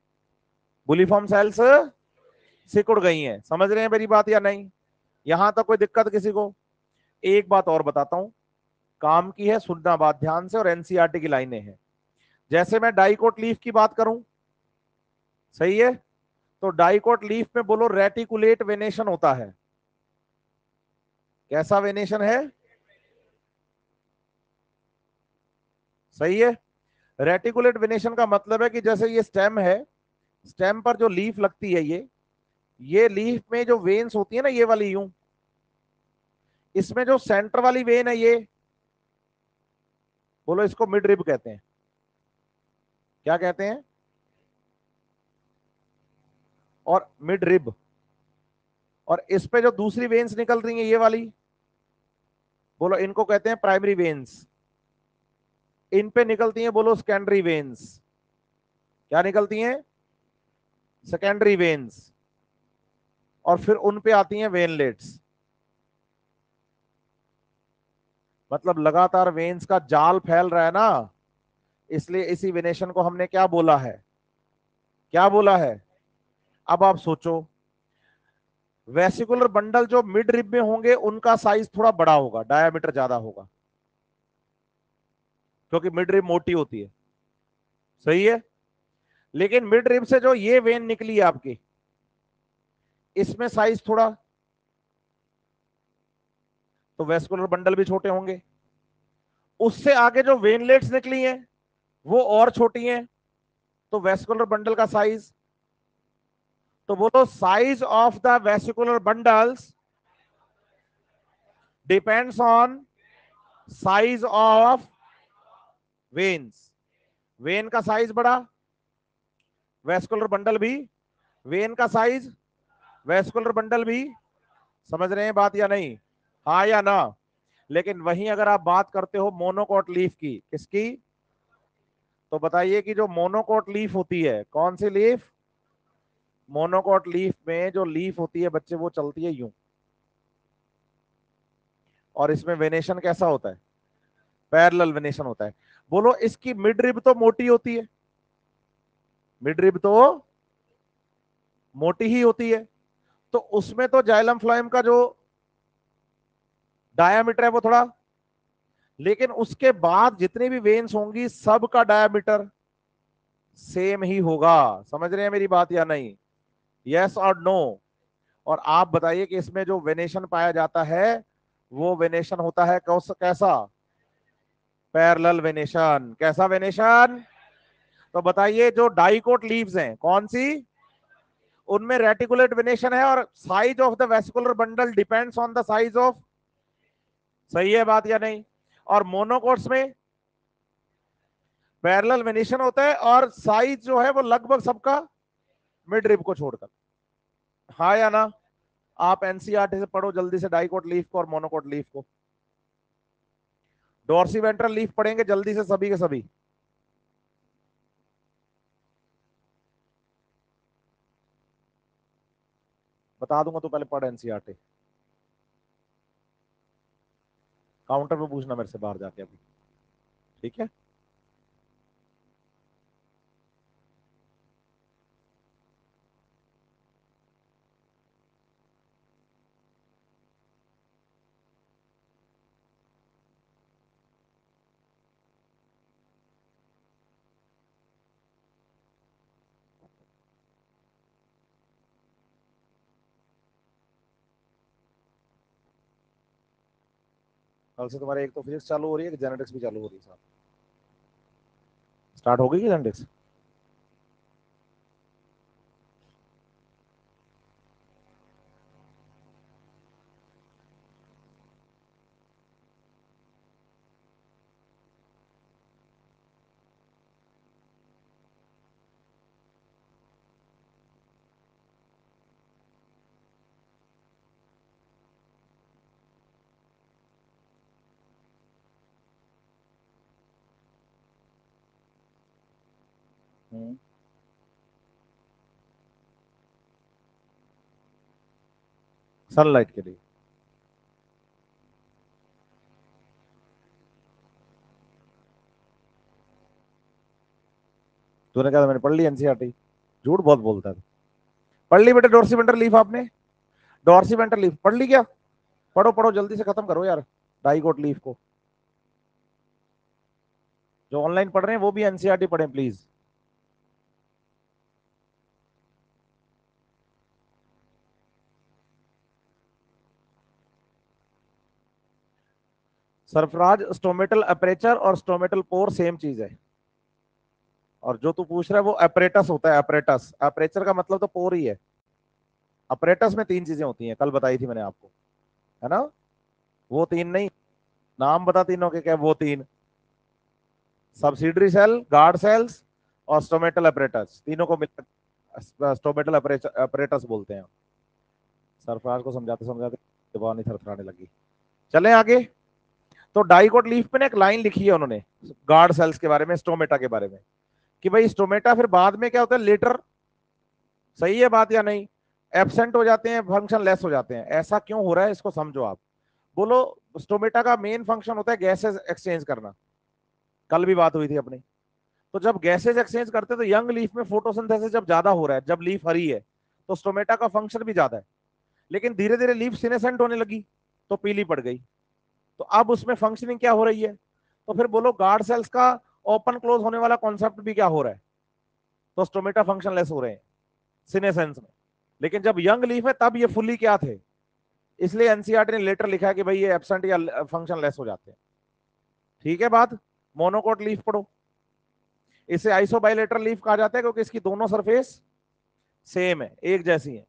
बुलीफॉर्म सेल्स सिकुड़ गई हैं। समझ रहे हैं मेरी बात या नहीं? यहां तक कोई दिक्कत किसी को? एक बात और बताता हूं, काम की है, सुनना बात ध्यान से, और एनसीईआरटी की लाइनें हैं। जैसे मैं डाइकोट लीफ की बात करूं, सही है, तो डाइकोट लीफ में बोलो रेटिकुलेट वेनेशन होता है। कैसा वेनेशन है? सही है। रेटिकुलेट वेनेशन का मतलब है कि जैसे ये स्टेम है, स्टेम पर जो लीफ लगती है, ये लीफ में जो वेन्स होती है ना, ये वाली यूं, इसमें जो सेंटर वाली वेन है ये, बोलो इसको मिड रिब कहते हैं। क्या कहते हैं? और मिड रिब। और इस पे जो दूसरी वेन्स निकल रही है ये वाली, बोलो इनको कहते हैं प्राइमरी वेन्स। इन पे निकलती हैं बोलो सेकेंडरी वेन्स। क्या निकलती हैं? Secondary veins. और फिर उन पे आती हैं वेनलेट्स। मतलब लगातार वेन्स का जाल फैल रहा है ना, इसलिए इसी वेनेशन को हमने क्या बोला है? क्या बोला है? अब आप सोचो, वेसिकुलर बंडल जो मिड रिब में होंगे उनका साइज थोड़ा बड़ा होगा, डायामीटर ज्यादा होगा, क्योंकि मिड रिब मोटी होती है। सही है। लेकिन मिड रिब से जो ये वेन निकली है आपकी, इसमें साइज थोड़ा, तो वेस्कुलर बंडल भी छोटे होंगे। उससे आगे जो वेनलेट्स निकली हैं वो और छोटी हैं, तो वेस्कुलर बंडल का साइज, तो बोलो size of the vascular bundles depends on size of veins. When का साइज बड़ा, वेस्कुलर बंडल भी, वेन का साइज, वेस्कुलर बंडल भी। समझ रहे हैं बात या नहीं? हाँ या ना? लेकिन वहीं अगर आप बात करते हो मोनोकोट लीफ की, किसकी, तो बताइए कि जो मोनोकोट लीफ होती है, कौन सी लीफ? मोनोकोट लीफ में जो लीफ होती है बच्चे, वो चलती है यूं, और इसमें वेनेशन कैसा होता है? पैरेलल वेनेशन होता है। बोलो इसकी मिड रिब तो मोटी होती है, मिड रिब तो मोटी ही होती है, तो उसमें तो जाइलम फ्लोएम का जो डायामीटर है वो थोड़ा, लेकिन उसके बाद जितनी भी वेन्स होंगी सबका डायामीटर सेम ही होगा। समझ रहे हैं मेरी बात या नहीं? यस और नो? और आप बताइए कि इसमें जो वेनेशन पाया जाता है वो वेनेशन होता है कैसा? Parallel venation. कैसा वेनेशन? तो बताइए जो डाइकोट लीव्स हैं कौन सी, उनमें रेटिकुलेट वेनेशन है, और size of the vascular bundle depends on the size of, सही है बात या नहीं? और मोनोकोट्स में पैरेलल वेनेशन होता है और साइज जो है वो लगभग सबका मिड रिब को छोड़कर। हाँ या ना? आप एनसीईआरटी से पढ़ो जल्दी से डाइकोट लीफ को और मोनोकोट लीफ को। डोर्सी वेंट्रल लीफ पढ़ेंगे जल्दी से सभी के सभी। बता दूंगा तो पहले पढ़ एनसीईआरटी। काउंटर पे पूछना मेरे से बाहर जाके अभी, ठीक है? कल से तुम्हारे एक तो फिजिक्स चालू हो रही है, जेनेटिक्स भी चालू हो रही है। स्टार्ट हो गई कि जेनेटिक्स? सनलाइट के लिए। तूने कहा था मैंने पढ़ ली एनसीईआरटी? झूठ बहुत बोलता है। पढ़ ली बेटे डॉर्सी लीफ आपने? डॉर्सी लीफ पढ़ ली क्या? पढ़ो पढ़ो जल्दी से खत्म करो यार डाइकोट लीफ को। जो ऑनलाइन पढ़ रहे हैं वो भी एनसीईआरटी पढ़ें प्लीज। सरफराज, स्टोमेटल अपेरेचर और स्टोमेटल पोर सेम चीज है। और जो तू पूछ रहा है वो अपरेटस होता है, अपरेटस। अपेरेचर का मतलब तो पोर ही है। अपरेटस में तीन चीजें होती हैं, कल बताई थी मैंने आपको, है ना? वो तीन नहीं, नाम बता तीनों के क्या? वो तीन, सब्सिडरी सेल, गार्ड सेल्स और स्टोमेटल अपरेटस, तीनों को मिलकर स्टोमेटल अपरेटस बोलते हैं। सरफराज को समझाते समझाते जबान ही थरथराने लगी। चलें आगे। तो डाइकोट लीफ पे ना एक लाइन लिखी है उन्होंने गार्ड सेल्स के बारे में, स्टोमेटा के बारे में, कि भाई स्टोमेटा फिर बाद में क्या होता है, लेटर। सही है बात या नहीं? एब्सेंट हो जाते हैं, फंक्शन लेस हो जाते हैं। ऐसा क्यों हो रहा है इसको समझो आप। बोलो। स्टोमेटा का मेन फंक्शन होता है गैसेस एक्सचेंज करना। कल भी बात हुई थी अपनी। तो जब गैसेज एक्सचेंज करते हैं तो यंग लीफ में फोटोसिंथेसिस जब ज्यादा हो रहा है, जब लीफ हरी है, तो स्टोमेटा का फंक्शन भी ज्यादा है। लेकिन धीरे धीरे लीफ सिनेसेंट होने लगी तो पीली पड़ गई। तो अब उसमें फंक्शनिंग क्या हो रही है? तो फिर बोलो गार्ड सेल्स का ओपन क्लोज होने वाला कॉन्सेप्ट भी क्या हो रहा है? तो स्टोमेटा फंक्शन लेस हो रहे हैं सिनेसेंस में। लेकिन जब यंग लीफ है तब ये फुली क्या थे? इसलिए एनसीईआरटी ने लेटर लिखा है कि भाई ये एब्सेंट या फंक्शन लेस हो जाते हैं। ठीक है बात? मोनोकोट लीफ पढ़ो। इसे आइसोबाइलेटर लीफ कहा जाता है क्योंकि इसकी दोनों सरफेस सेम है, एक जैसी है।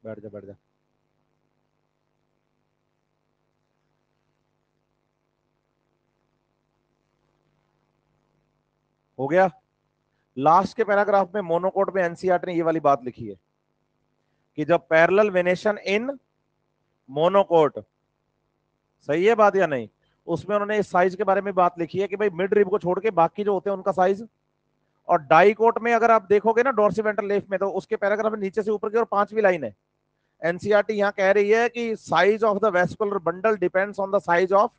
बैठ जा बैठ जा। हो गया। लास्ट के पैराग्राफ में मोनोकोट में एनसीईआरटी ने ये वाली बात लिखी है कि जब पैरेलल वेनेशन इन मोनोकोट, सही है बात या नहीं? उसमें उन्होंने इस साइज के बारे में बात लिखी है कि भाई मिड रिब को छोड़ के बाकी जो होते हैं उनका साइज। और डाइकोट में अगर आप देखोगे ना डॉर्सिवेंट्रल लेफ में, तो उसके पैराग्राफ में नीचे से ऊपर की और पांचवी लाइन है। एनसीईआरटी यहां कह रही है कि size of the vascular bundle depends on the size of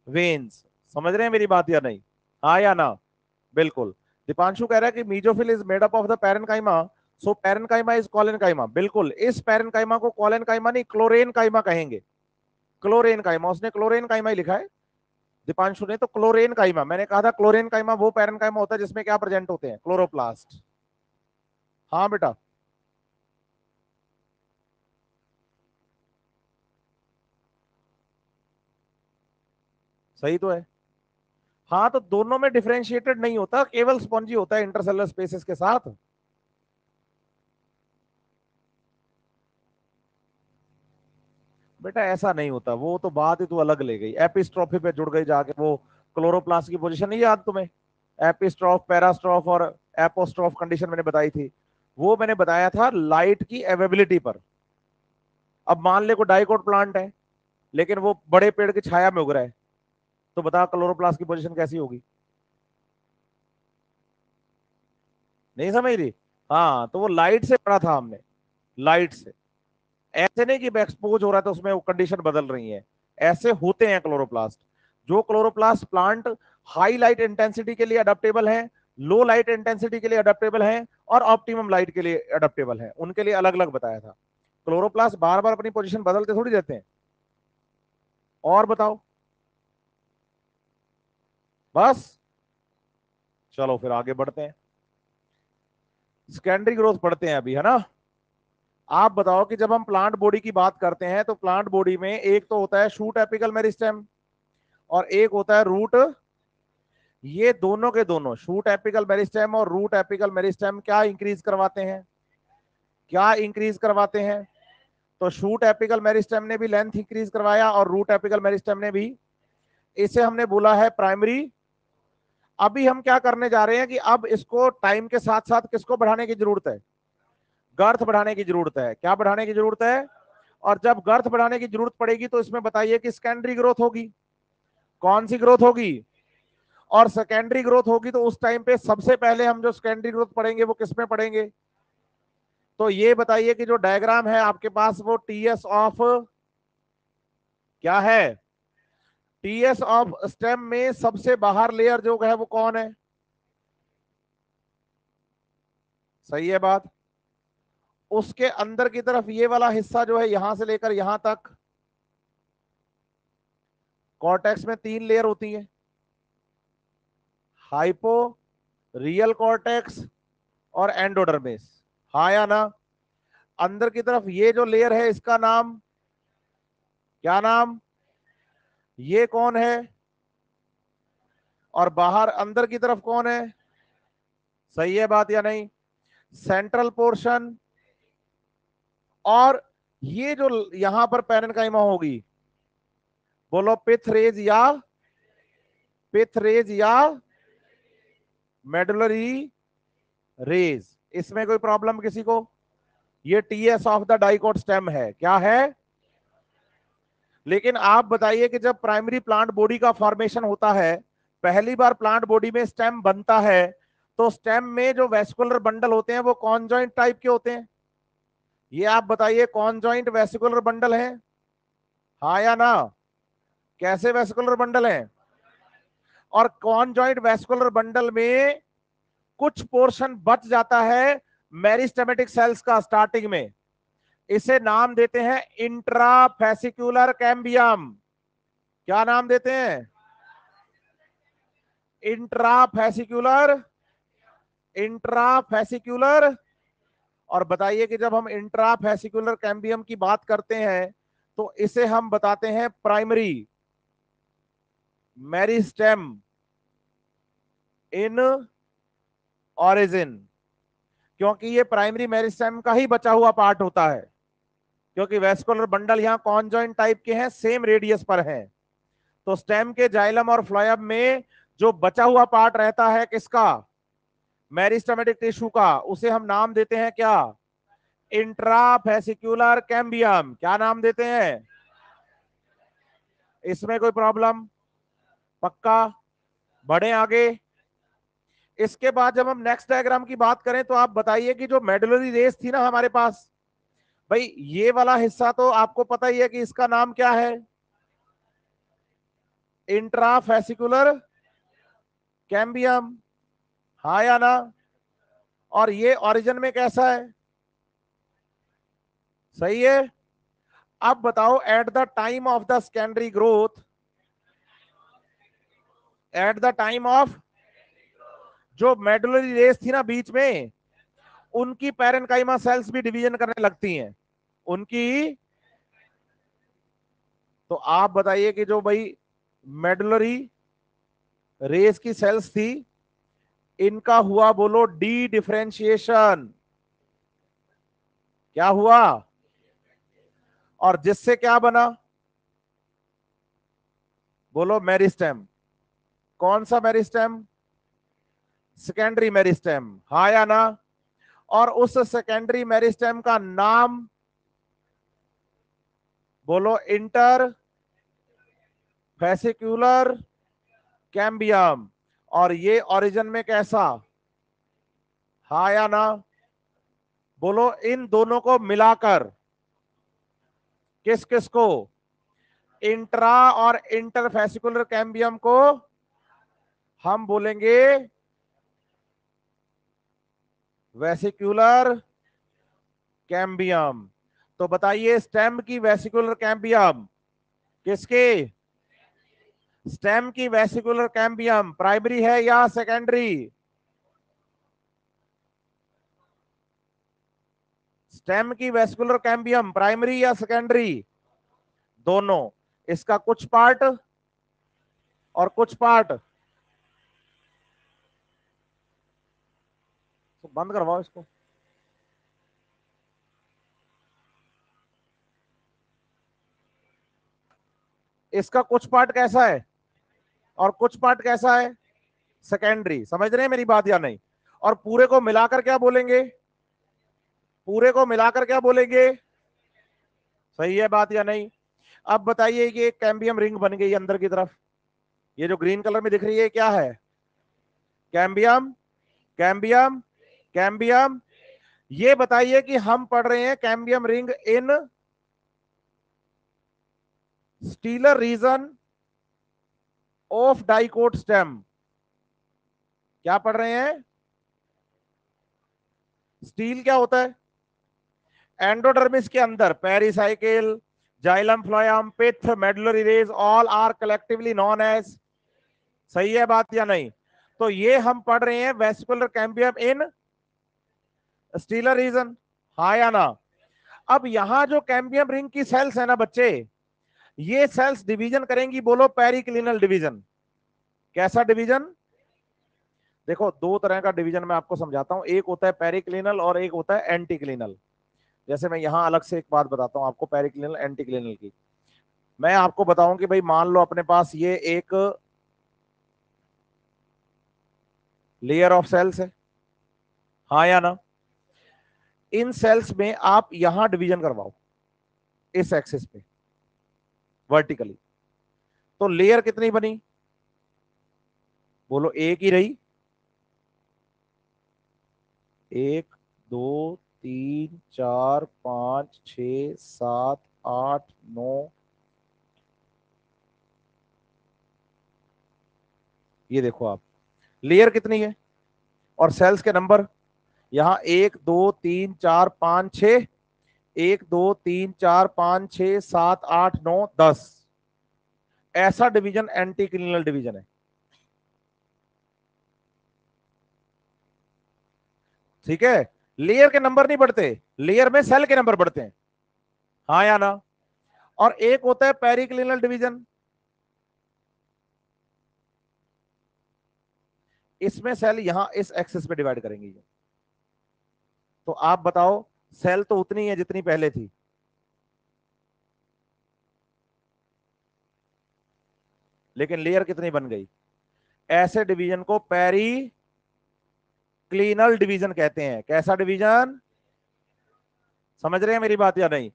veins. समझ रहे हैं मेरी बात या नहीं? हाँ या ना? बिल्कुल। दीपांशु कह रहा है कि mesophyll is made up of the parenchyma, so parenchyma is collenchyma. बिल्कुल, इस पैरेनकाइमा को कॉलेनकाइमा नहीं क्लोरेनकाइमा कहेंगे। क्लोरेनकाइमा, उसने क्लोरेनकाइमा ही लिखा है दीपांशु ने, तो क्लोरेनकाइमा। मैंने कहा था क्लोरेनकाइमा वो पैरेनकाइमा होता है जिसमें क्या प्रेजेंट होते हैं, क्लोरोप्लास्ट। हाँ बेटा। सही तो है। हाँ तो दोनों में डिफरेंशिएटेड नहीं होता, केवल स्पॉन्जी होता है इंटरसेलुलर स्पेसेस के साथ। बेटा ऐसा नहीं होता, वो तो बात ही तू अलग ले गई, एपिस्ट्रोफी पे जुड़ गई जाके। वो क्लोरोप्लास्ट की पोजीशन नहीं याद तुम्हें? एपिस्ट्रोफ, पैरास्ट्रोफ और एपोस्ट्रोफ कंडीशन मैंने बताई थी। वो मैंने बताया था लाइट की अवेबिलिटी पर। अब मान ले को डाइकोट प्लांट है, लेकिन वो बड़े पेड़ की छाया में उग रहा है, तो बता क्लोरोप्लास्ट की पोजीशन कैसी होगी? नहीं समझ रही? हाँ, तो वो लाइट से पढ़ा था हमने, लाइट से। ऐसे नहीं कि एक्सपोज हो रहा है तो उसमें कंडीशन बदल रही है, ऐसे होते हैं क्लोरोप्लास्ट। जो chloroplast plant high light intensity के लिए अडेप्टेबल है, लो लाइट इंटेंसिटी के लिए अडेप्टेबल है, और ऑप्टिमम लाइट के लिए अडेप्टेबल है, उनके लिए अलग अलग बताया था। क्लोरोप्लास्ट बार बार अपनी पोजीशन बदलते थोड़ी रहते हैं। और बताओ, बस चलो फिर आगे बढ़ते हैं, सेकेंडरी ग्रोथ पढ़ते हैं अभी, है ना। आप बताओ कि जब हम प्लांट बॉडी की बात करते हैं तो प्लांट बॉडी में एक तो होता है शूट एपिकल मेरिस्टेम और एक होता है रूट। ये दोनों के दोनों, शूट एपिकल मेरिस्टेम और रूट एपिकल मेरिस्टेम, क्या इंक्रीज करवाते हैं? क्या इंक्रीज करवाते हैं? तो शूट एपिकल मेरिस्टेम ने भी लेंथ इंक्रीज करवाया और रूट एपिकल मेरिस्टेम ने भी। इसे हमने बोला है प्राइमरी। अभी हम क्या करने जा रहे हैं कि अब इसको टाइम के साथ साथ किसको बढ़ाने की जरूरत है? गर्थ बढ़ाने की जरूरत है। क्या बढ़ाने की जरूरत है? और जब गर्थ बढ़ाने की जरूरत पड़ेगी तो इसमें बताइए कि सेकेंडरी ग्रोथ होगी। कौन सी ग्रोथ होगी? और सेकेंडरी ग्रोथ होगी तो उस टाइम पे सबसे पहले हम जो सेकेंडरी ग्रोथ पढ़ेंगे वो किसमें पढ़ेंगे? तो ये बताइए कि जो डायग्राम है आपके पास वो टीएस ऑफ क्या है? टीएस ऑफ स्टेम में सबसे बाहर लेयर जो है वो कौन है? सही है बात। उसके अंदर की तरफ ये वाला हिस्सा जो है यहां से लेकर यहां तक, कॉर्टेक्स में 3 लेयर होती है, हाइपो, रियल कॉर्टेक्स और एंडोडर्मिस। हाँ या ना? अंदर की तरफ ये जो लेयर है इसका नाम क्या नाम? ये कौन है? और बाहर अंदर की तरफ कौन है? सही है बात या नहीं? Central portion. और ये जो यहां पर पैरेन्काइमा होगी, बोलो पिथ रेज या पिथ रेज या मेडुलरी रेज। इसमें कोई प्रॉब्लम किसी को? ये TS of the dicot stem है, क्या है? लेकिन आप बताइए कि जब प्राइमरी प्लांट बॉडी का फॉर्मेशन होता है, पहली बार प्लांट बॉडी में स्टेम बनता है, तो स्टेम में जो वेस्कुलर बंडल होते हैं वो कॉन्जॉइंट टाइप के होते हैं। ये आप बताइए कॉन्जॉइंट वेस्कुलर बंडल है, हाँ या ना? कैसे वेस्कुलर बंडल है? और कॉन्जॉइंट वेस्कुलर बंडल में कुछ पोर्शन बच जाता है मेरिस्टेमेटिक सेल्स का स्टार्टिंग में, इसे नाम देते हैं इंट्राफेसिकुलर कैम्बियम। क्या नाम देते हैं? Intrafascicular, intrafascicular. और बताइए कि जब हम इंट्राफेसिकुलर कैम्बियम की बात करते हैं तो इसे हम बताते हैं प्राइमरी मेरिस्टेम इन ऑरिजिन, क्योंकि ये प्राइमरी मेरिस्टेम का ही बचा हुआ पार्ट होता है, क्योंकि वेस्कुलर बंडल यहां कॉन्जॉइंट टाइप के हैं, सेम रेडियस पर हैं। तो स्टेम के जाइलम और फ्लोएम में जो बचा हुआ पार्ट रहता है किसका? मेरिस्टेमेटिक टिश्यू का, उसे हम नाम देते हैं क्या? Intrafascicular cambium. क्या नाम देते हैं? इसमें कोई प्रॉब्लम? पक्का? बढ़े आगे। इसके बाद जब हम नेक्स्ट डायग्राम की बात करें तो आप बताइए कि जो मेडुलरी रेस थी ना हमारे पास, भाई ये वाला हिस्सा तो आपको पता ही है कि इसका नाम क्या है? इंट्राफेसिकुलर कैम्बियम, हाँ या ना? और ये ओरिजिन में कैसा है? सही है। अब बताओ at the time of the secondary growth, at the time of, जो मेडुलरी रेस थी ना बीच में, उनकी पैरेन्काइमा सेल्स भी डिवीजन करने लगती हैं उनकी। तो आप बताइए कि जो भाई मेडुलरी रेस की सेल्स थी, इनका हुआ बोलो डी डिफरेंशिएशन। क्या हुआ? और जिससे क्या बना, बोलो मेरिस्टेम। कौन सा मेरिस्टेम? सेकेंडरी मेरिस्टेम, हाँ या ना? और उस सेकेंडरी मेरिस्टेम का नाम बोलो इंटर वेसिकुलर कैम्बियम। और ये ओरिजिन में कैसा, हाँ या ना? बोलो इन दोनों को मिलाकर किस किस को, इंट्रा और इंटरफेसिकुलर कैम्बियम को हम बोलेंगे वेसिकुलर कैम्बियम। तो बताइए स्टेम की वेसिकुलर कैम्बियम किसके, स्टेम की वेसिकुलर कैम्बियम प्राइमरी है या सेकेंडरी? स्टेम की वेस्कुलर कैम्बियम प्राइमरी या सेकेंडरी? दोनों। इसका कुछ पार्ट और कुछ पार्ट, तो बंद करवाओ इसको। इसका कुछ पार्ट कैसा है और कुछ पार्ट कैसा है, सेकेंडरी। समझ रहे हैं मेरी बात या नहीं? और पूरे को मिलाकर क्या बोलेंगे, पूरे को मिलाकर क्या बोलेंगे? सही है बात या नहीं? अब बताइए कि एक कैम्बियम रिंग बन गई अंदर की तरफ, ये जो ग्रीन कलर में दिख रही है क्या है, कैम्बियम, कैम्बियम, कैम्बियम। ये बताइए कि हम पढ़ रहे हैं cambium ring in stelar region of dicot stem. क्या पढ़ रहे हैं? स्टील क्या होता है, एंडोडर्मिस के अंदर pericycle, xylem phloem, pith, medullary rays, all are collectively known as. सही है बात या नहीं? तो ये हम पढ़ रहे हैं वेस्कुलर कैम्बियम इन स्टीलर रीजन, हाँ या ना? अब यहां जो कैम्बियम रिंग की सेल्स है ना बच्चे, ये सेल्स डिवीजन करेंगी, बोलो पेरिक्लिनल डिवीजन। कैसा डिवीजन? देखो दो तरह का डिवीजन मैं आपको समझाता हूं, एक होता है पेरिक्लिनल और एक होता है एंटीक्लिनल। जैसे मैं यहां अलग से एक बात बताता हूं आपको पेरिक्लिनल एंटीक्लिनल की। मैं आपको बताऊं कि भाई मान लो अपने पास ये एक लेयर ऑफ सेल्स है, हाँ या ना? इन सेल्स में आप यहां डिवीजन करवाओ इस एक्सिस पे वर्टिकली, तो लेयर कितनी बनी, बोलो एक ही रही, एक, दो, तीन, चार, पांच, छ, सात, आठ, नौ, ये देखो आप लेयर कितनी है और सेल्स के नंबर, यहां एक, दो, तीन, चार, पांच, छ, एक, दो, तीन, चार, पांच, छ, सात, आठ, नौ, 10। ऐसा डिवीजन एंटी क्लिनल डिवीजन है। ठीक है, लेयर के नंबर नहीं बढ़ते, लेयर में सेल के नंबर बढ़ते हैं, हाँ या ना? और एक होता है पेरिक्लिनल डिवीजन, इसमें सेल यहां इस एक्सिस पे डिवाइड करेंगे। तो आप बताओ सेल तो उतनी है जितनी पहले थी, लेकिन लेयर कितनी बन गई। ऐसे डिवीजन को पेरी क्लिनल डिवीजन कहते हैं। कैसा डिवीजन, समझ रहे हैं मेरी बात या नहीं?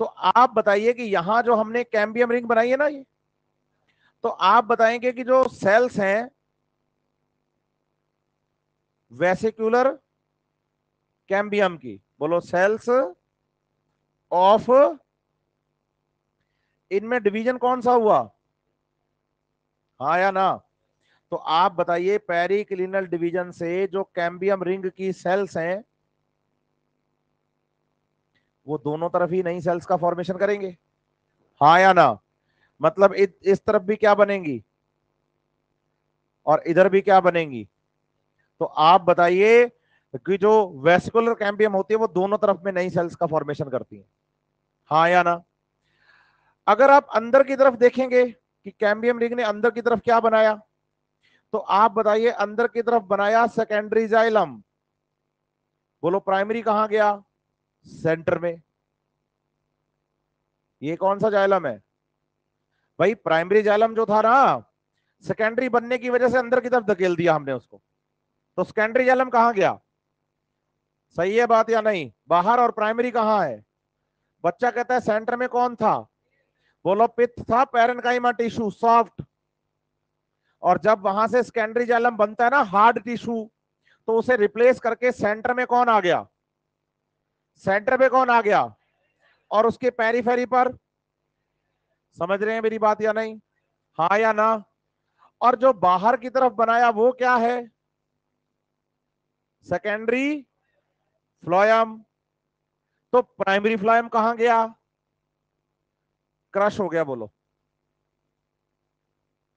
तो आप बताइए कि यहां जो हमने कैम्बियम रिंग बनाई है ना ये, तो आप बताएंगे कि जो सेल्स हैं वेसिकुलर कैम्बियम की, बोलो सेल्स ऑफ, इनमें डिवीजन कौन सा हुआ, हाँ या ना? तो आप बताइए पेरिक्लिनल डिवीजन से जो कैम्बियम रिंग की सेल्स हैं वो दोनों तरफ ही नई सेल्स का फॉर्मेशन करेंगे, हाँ या ना? मतलब इस तरफ भी क्या बनेंगी और इधर भी क्या बनेंगी। तो आप बताइए कि जो वेस्कुलर कैम्बियम होती है वो दोनों तरफ में नई सेल्स का फॉर्मेशन करती है, हाँ या ना? अगर आप अंदर की तरफ देखेंगे कि कैम्बियम रिंग ने अंदर की तरफ क्या बनाया, तो आप बताइए अंदर की तरफ बनाया सेकेंडरी जाइलम, बोलो प्राइमरी कहां गया, सेंटर में। ये कौन सा जाइलम है भाई? प्राइमरी जाइलम जो था ना, सेकेंडरी बनने की वजह से अंदर की तरफ धकेल दिया हमने उसको, तो सेकेंडरी जाइलम कहां गया? सही है बात या नहीं? बाहर। और प्राइमरी कहां है? बच्चा कहता है सेंटर में कौन था? बोलो पित्त था, पैरेन्काइमा टिश्यू सॉफ्ट। और जब वहां से सेकेंडरी जाइलम बनता है ना हार्ड टिश्यू, तो उसे रिप्लेस करके सेंटर में कौन आ गया? सेंटर में कौन आ गया? और उसके पेरीफेरी पर, समझ रहे हैं मेरी बात या नहीं? हाँ या ना? और जो बाहर की तरफ बनाया वो क्या है? Secondary phloem. तो प्राइमरी फ्लोयम कहां गया? क्रश हो गया। बोलो।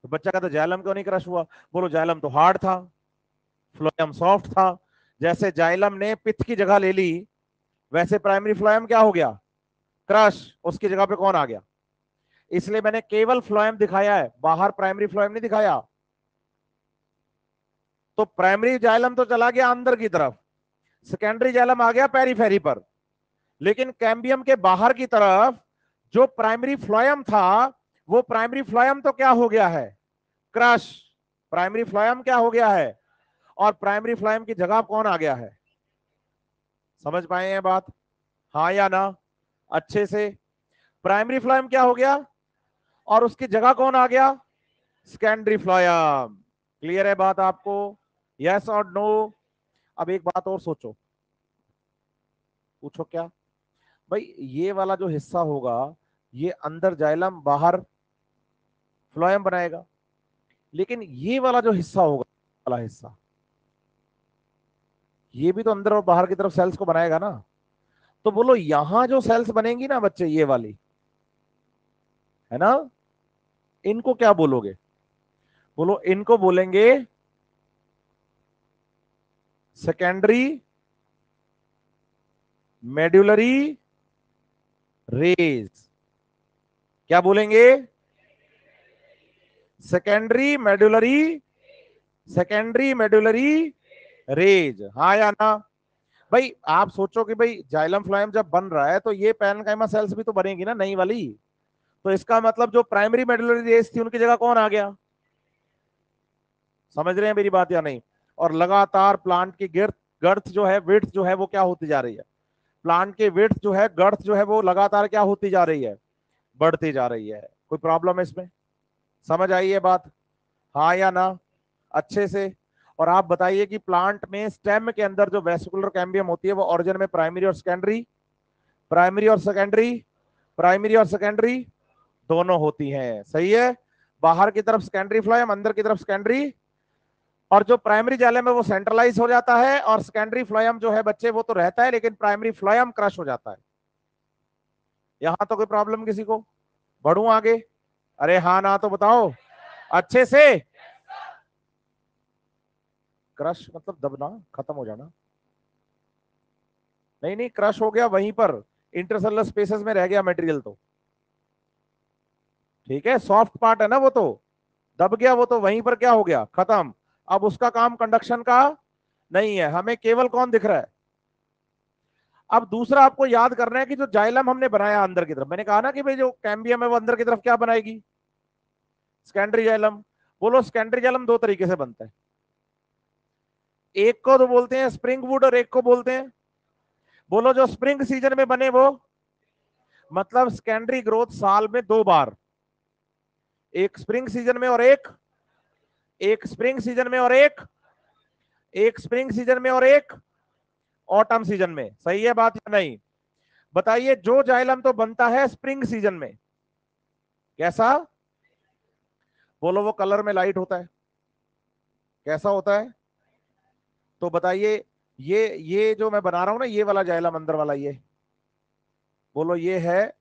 तो बच्चा कहता जाइलम क्यों नहीं क्रश हुआ? बोलो जाइलम तो हार्ड था, फ्लोयम सॉफ्ट था। जैसे जाइलम ने पित्त की जगह ले ली, वैसे प्राइमरी फ्लोयम क्या हो गया? क्रश। उसकी जगह पे कौन आ गया? इसलिए मैंने केवल फ्लोयम दिखाया है, बाहर प्राइमरी फ्लोयम नहीं दिखाया। तो प्राइमरी जाइलम तो चला गया अंदर की तरफ, सेकेंडरी जाइलम आ गया पेरीफेरी पर। लेकिन कैम्बियम के बाहर की तरफ जो प्राइमरी फ्लोयम था, वो प्राइमरी फ्लोयम तो क्या हो गया है? क्रश। प्राइमरी फ्लोयम क्या हो गया है? और प्राइमरी फ्लोयम की जगह कौन आ गया है? समझ पाए हैं बात? हाँ या ना? अच्छे से। प्राइमरी फ्लोयम क्या हो गया और उसकी जगह कौन आ गया? Secondary phloem. क्लियर है बात आपको? यस और नो? अब एक बात और सोचो, पूछो क्या? भाई ये वाला जो हिस्सा होगा, ये अंदर जाइलम बाहर फ्लोयम बनाएगा, लेकिन ये वाला जो हिस्सा होगा, वाला हिस्सा, ये भी तो अंदर और बाहर की तरफ सेल्स को बनाएगा ना। तो बोलो यहां जो सेल्स बनेंगी ना बच्चे, ये वाली है ना, इनको क्या बोलोगे? बोलो इनको बोलेंगे सेकेंडरी मेड्यूलरी रेज। क्या बोलेंगे? Secondary medullary, secondary medullary rays. हाँ या ना? भाई आप सोचो कि भाई जाइलम फ्लोएम जब बन रहा है तो ये पैरेन्काइमा सेल्स भी तो बनेगी ना, नई वाली। तो इसका मतलब जो प्राइमरी मेडुलरी रेस थी उनकी जगह कौन आ गया? समझ रहे हैं मेरी बात या नहीं? और लगातार प्लांट की गिर्थ गर्थ जो है, विड्थ जो है वो क्या होती जा रही है? प्लांट की विड्थ जो है, गर्थ जो है वो लगातार क्या होती जा रही है? बढ़ती जा रही है। कोई प्रॉब्लम है इसमें? समझ आई ये बात? हाँ या ना? अच्छे से। और आप बताइए कि प्लांट में स्टेम के अंदर जो वेसिकुलर कैम्बियम होती है वो ओरिजिन में प्राइमरी और सेकेंडरी, प्राइमरी और सेकेंडरी, प्राइमरी और सेकेंडरी दोनों होती हैं। सही है। बाहर की तरफ सेकेंडरी फ्लोएम, अंदर की तरफ सेकेंडरी। और जो प्राइमरी जाइलम है वो सेंट्रलाइज हो जाता है, और सेकेंडरी फ्लोएम जो है बच्चे वो तो रहता है, लेकिन प्राइमरी फ्लोएम क्रश हो जाता है। यहां तो कोई प्रॉब्लम किसी को? बढ़ू आगे? अरे हाँ ना तो बताओ अच्छे से। क्रश मतलब दबना, खत्म हो जाना। नहीं नहीं, क्रश हो गया वहीं पर, इंटरसेलुलर स्पेसेस में रह गया मटेरियल तो। ठीक है, सॉफ्ट पार्ट है ना वो तो, दब गया वो तो, वहीं पर क्या हो गया? खत्म। अब उसका काम कंडक्शन का नहीं है, हमें केवल कौन दिख रहा है? अब दूसरा आपको याद करना है कि जो जाइलम हमने बनाया अंदर की तरफ, मैंने कहा ना कि भाई जो कैम्बियम है वो अंदर की तरफ क्या बनाएगी? Secondary xylem. बोलो सेकेंडरी जाइलम दो तरीके से बनता है, एक को तो बोलते हैं स्प्रिंग वुड और एक को बोलते हैं, बोलो जो स्प्रिंग सीजन में बने वो, मतलब सेकेंडरी ग्रोथ साल में दो बार, एक स्प्रिंग सीजन में और एक स्प्रिंग सीजन में और एक स्प्रिंग सीजन में और एक ऑटम सीजन में। सही है बात या नहीं? बताइए जो जाइलम तो बनता है स्प्रिंग सीजन में, कैसा? बोलो वो कलर में लाइट होता है, कैसा होता है? तो बताइए, ये जो मैं बना रहा हूं ना, ये वाला जाइलम अंदर वाला, ये बोलो ये है,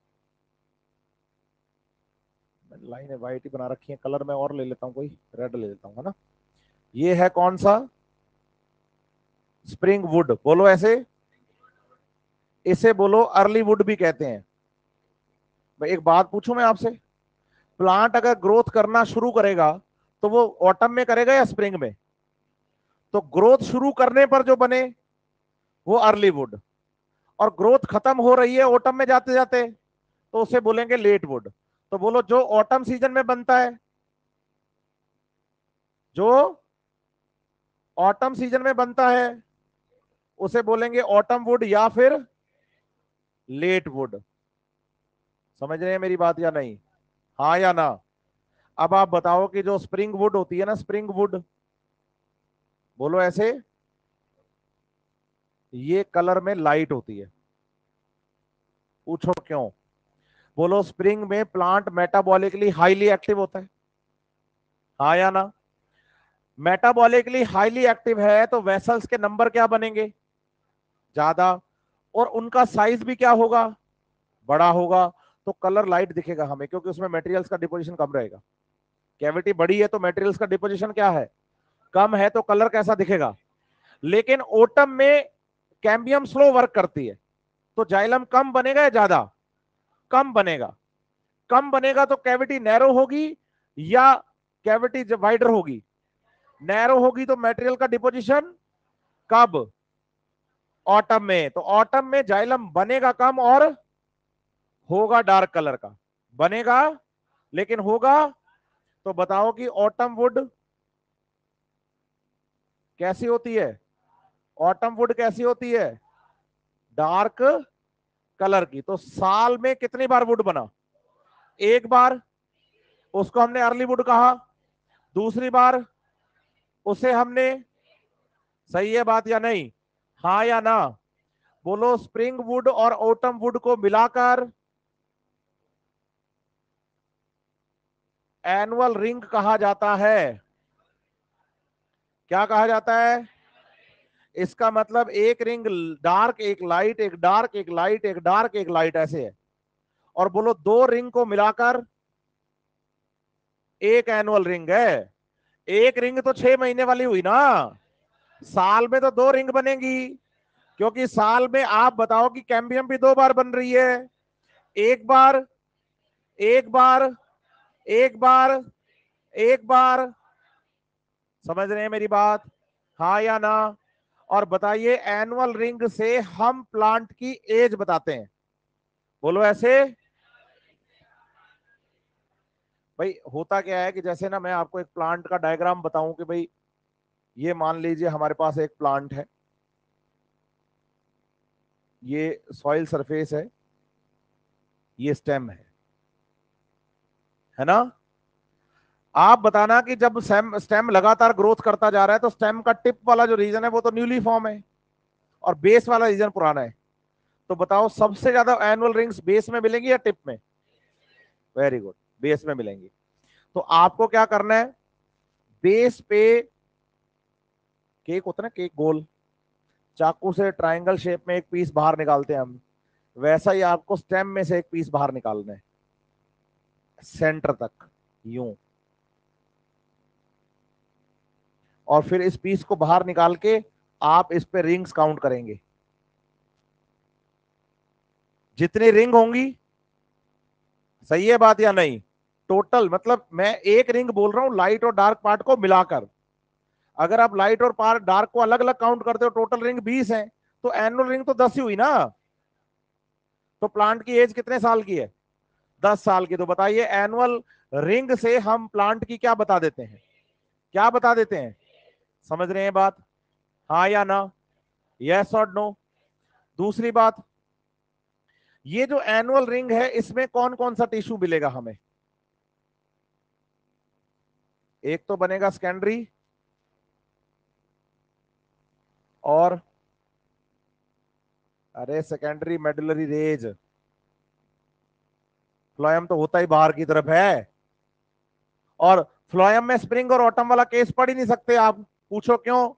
लाइन वाइट ही बना रखी है, कलर में और ले लेता हूं, कोई रेड ले लेता हूं, है ना। ये है कौन सा? Spring would. बोलो ऐसे, इसे बोलो अर्ली वुड भी कहते हैं। भाई एक बात पूछूं मैं आपसे, प्लांट अगर ग्रोथ करना शुरू करेगा तो वो ऑटम में करेगा या स्प्रिंग में? तो ग्रोथ शुरू करने पर जो बने वो अर्ली वुड, और ग्रोथ खत्म हो रही है ऑटम में जाते जाते, तो उसे बोलेंगे लेट वुड। तो बोलो जो ऑटम सीजन में बनता है, जो ऑटम सीजन में बनता है उसे बोलेंगे ऑटम वुड या फिर लेट वुड। समझ रहे हैं मेरी बात या नहीं? हाँ या ना? अब आप बताओ कि जो स्प्रिंग वुड होती है ना, स्प्रिंग वुड, बोलो ऐसे, ये कलर में लाइट होती है। पूछो क्यों? बोलो स्प्रिंग में प्लांट मेटाबॉलिकली हाईली एक्टिव होता है, हाँ या ना? मेटाबॉलिकली हाईली एक्टिव है तो वेसल्स के नंबर क्या बनेंगे? ज्यादा। और उनका साइज भी क्या होगा? बड़ा होगा। तो कलर लाइट दिखेगा हमें, क्योंकि उसमें मटेरियल्स का डिपोजिशन कम रहेगा। कैविटी बड़ी है तो मटेरियल्स का डिपोजिशन क्या है? कम है, तो कलर कैसा दिखेगा? लेकिन ओटम में कैम्बियम स्लो वर्क करती है, तो जाइलम कम बनेगा या ज्यादा? कम बनेगा। कम बनेगा तो कैविटी नैरो होगी या कैविटी जब वाइडर होगी? नैरो होगी। तो मटेरियल का डिपोजिशन कब? ऑटम में। तो ऑटम में जाइलम बनेगा कम और होगा डार्क कलर का। बनेगा लेकिन होगा। तो बताओ कि ऑटम वुड कैसी होती है? ऑटम वुड कैसी होती है? डार्क कलर की। तो साल में कितनी बार वुड बना? एक बार, उसको हमने अर्ली वुड कहा। दूसरी बार उसे हमने, सही है बात या नहीं? हाँ या ना? बोलो स्प्रिंग वुड और ऑटम वुड को मिलाकर एनुअल रिंग कहा जाता है। क्या कहा जाता है? इसका मतलब एक रिंग डार्क, एक लाइट, एक डार्क, एक लाइट, एक डार्क, एक लाइट, ऐसे है। और बोलो दो रिंग को मिलाकर एक एनुअल रिंग है। एक रिंग तो 6 महीने वाली हुई ना, साल में तो दो रिंग बनेगी। क्योंकि साल में आप बताओ कि कैम्बियम भी दो बार बन रही है। एक बार, एक बार, एक बार, एक बार। समझ रहे हैं मेरी बात? हाँ या ना? और बताइए एनुअल रिंग से हम प्लांट की एज बताते हैं। बोलो ऐसे। भाई होता क्या है कि जैसे ना मैं आपको एक प्लांट का डायग्राम बताऊं कि भाई ये मान लीजिए हमारे पास एक प्लांट है, ये सॉइल सरफेस है, ये स्टेम है ना? आप बताना कि जब स्टेम स्टेम लगातार ग्रोथ करता जा रहा है तो स्टेम का टिप वाला जो रीजन है वो तो न्यूली फॉर्म है और बेस वाला रीजन पुराना है। तो बताओ सबसे ज्यादा एनुअल रिंग्स बेस में मिलेंगी या टिप में? वेरी गुड, बेस में मिलेंगी। तो आपको क्या करना है, बेस पे केक होता है ना, केक गोल, चाकू से ट्रायंगल शेप में एक पीस बाहर निकालते हैं हम, वैसा ही आपको स्टेम में से एक पीस बाहर निकालना है, सेंटर तक, यूं। और फिर इस पीस को बाहर निकाल के आप इस पे रिंग्स काउंट करेंगे। जितनी रिंग होंगी, सही है बात या नहीं? टोटल मतलब मैं एक रिंग बोल रहा हूं लाइट और डार्क पार्ट को मिलाकर। अगर आप लाइट और पार्ट डार्क को अलग अलग काउंट करते हो, टोटल रिंग 20 है, तो एनुअल रिंग तो 10 ही हुई ना। तो प्लांट की एज कितने साल की है? 10 साल की। तो बताइए एनुअल रिंग से हम प्लांट की क्या बता देते हैं? क्या बता देते हैं? समझ रहे हैं बात? हाँ या ना? यस और नो? दूसरी बात, ये जो एनुअल रिंग है इसमें कौन कौन सा टिश्यू मिलेगा हमें? एक तो बनेगा सेकेंडरी, और अरे सेकेंडरी मेडुलरी रेज, फ्लोएम तो होता ही बाहर की तरफ है। और फ्लोएम में स्प्रिंग और ऑटम वाला केस पढ़ ही नहीं सकते आप। पूछो क्यों?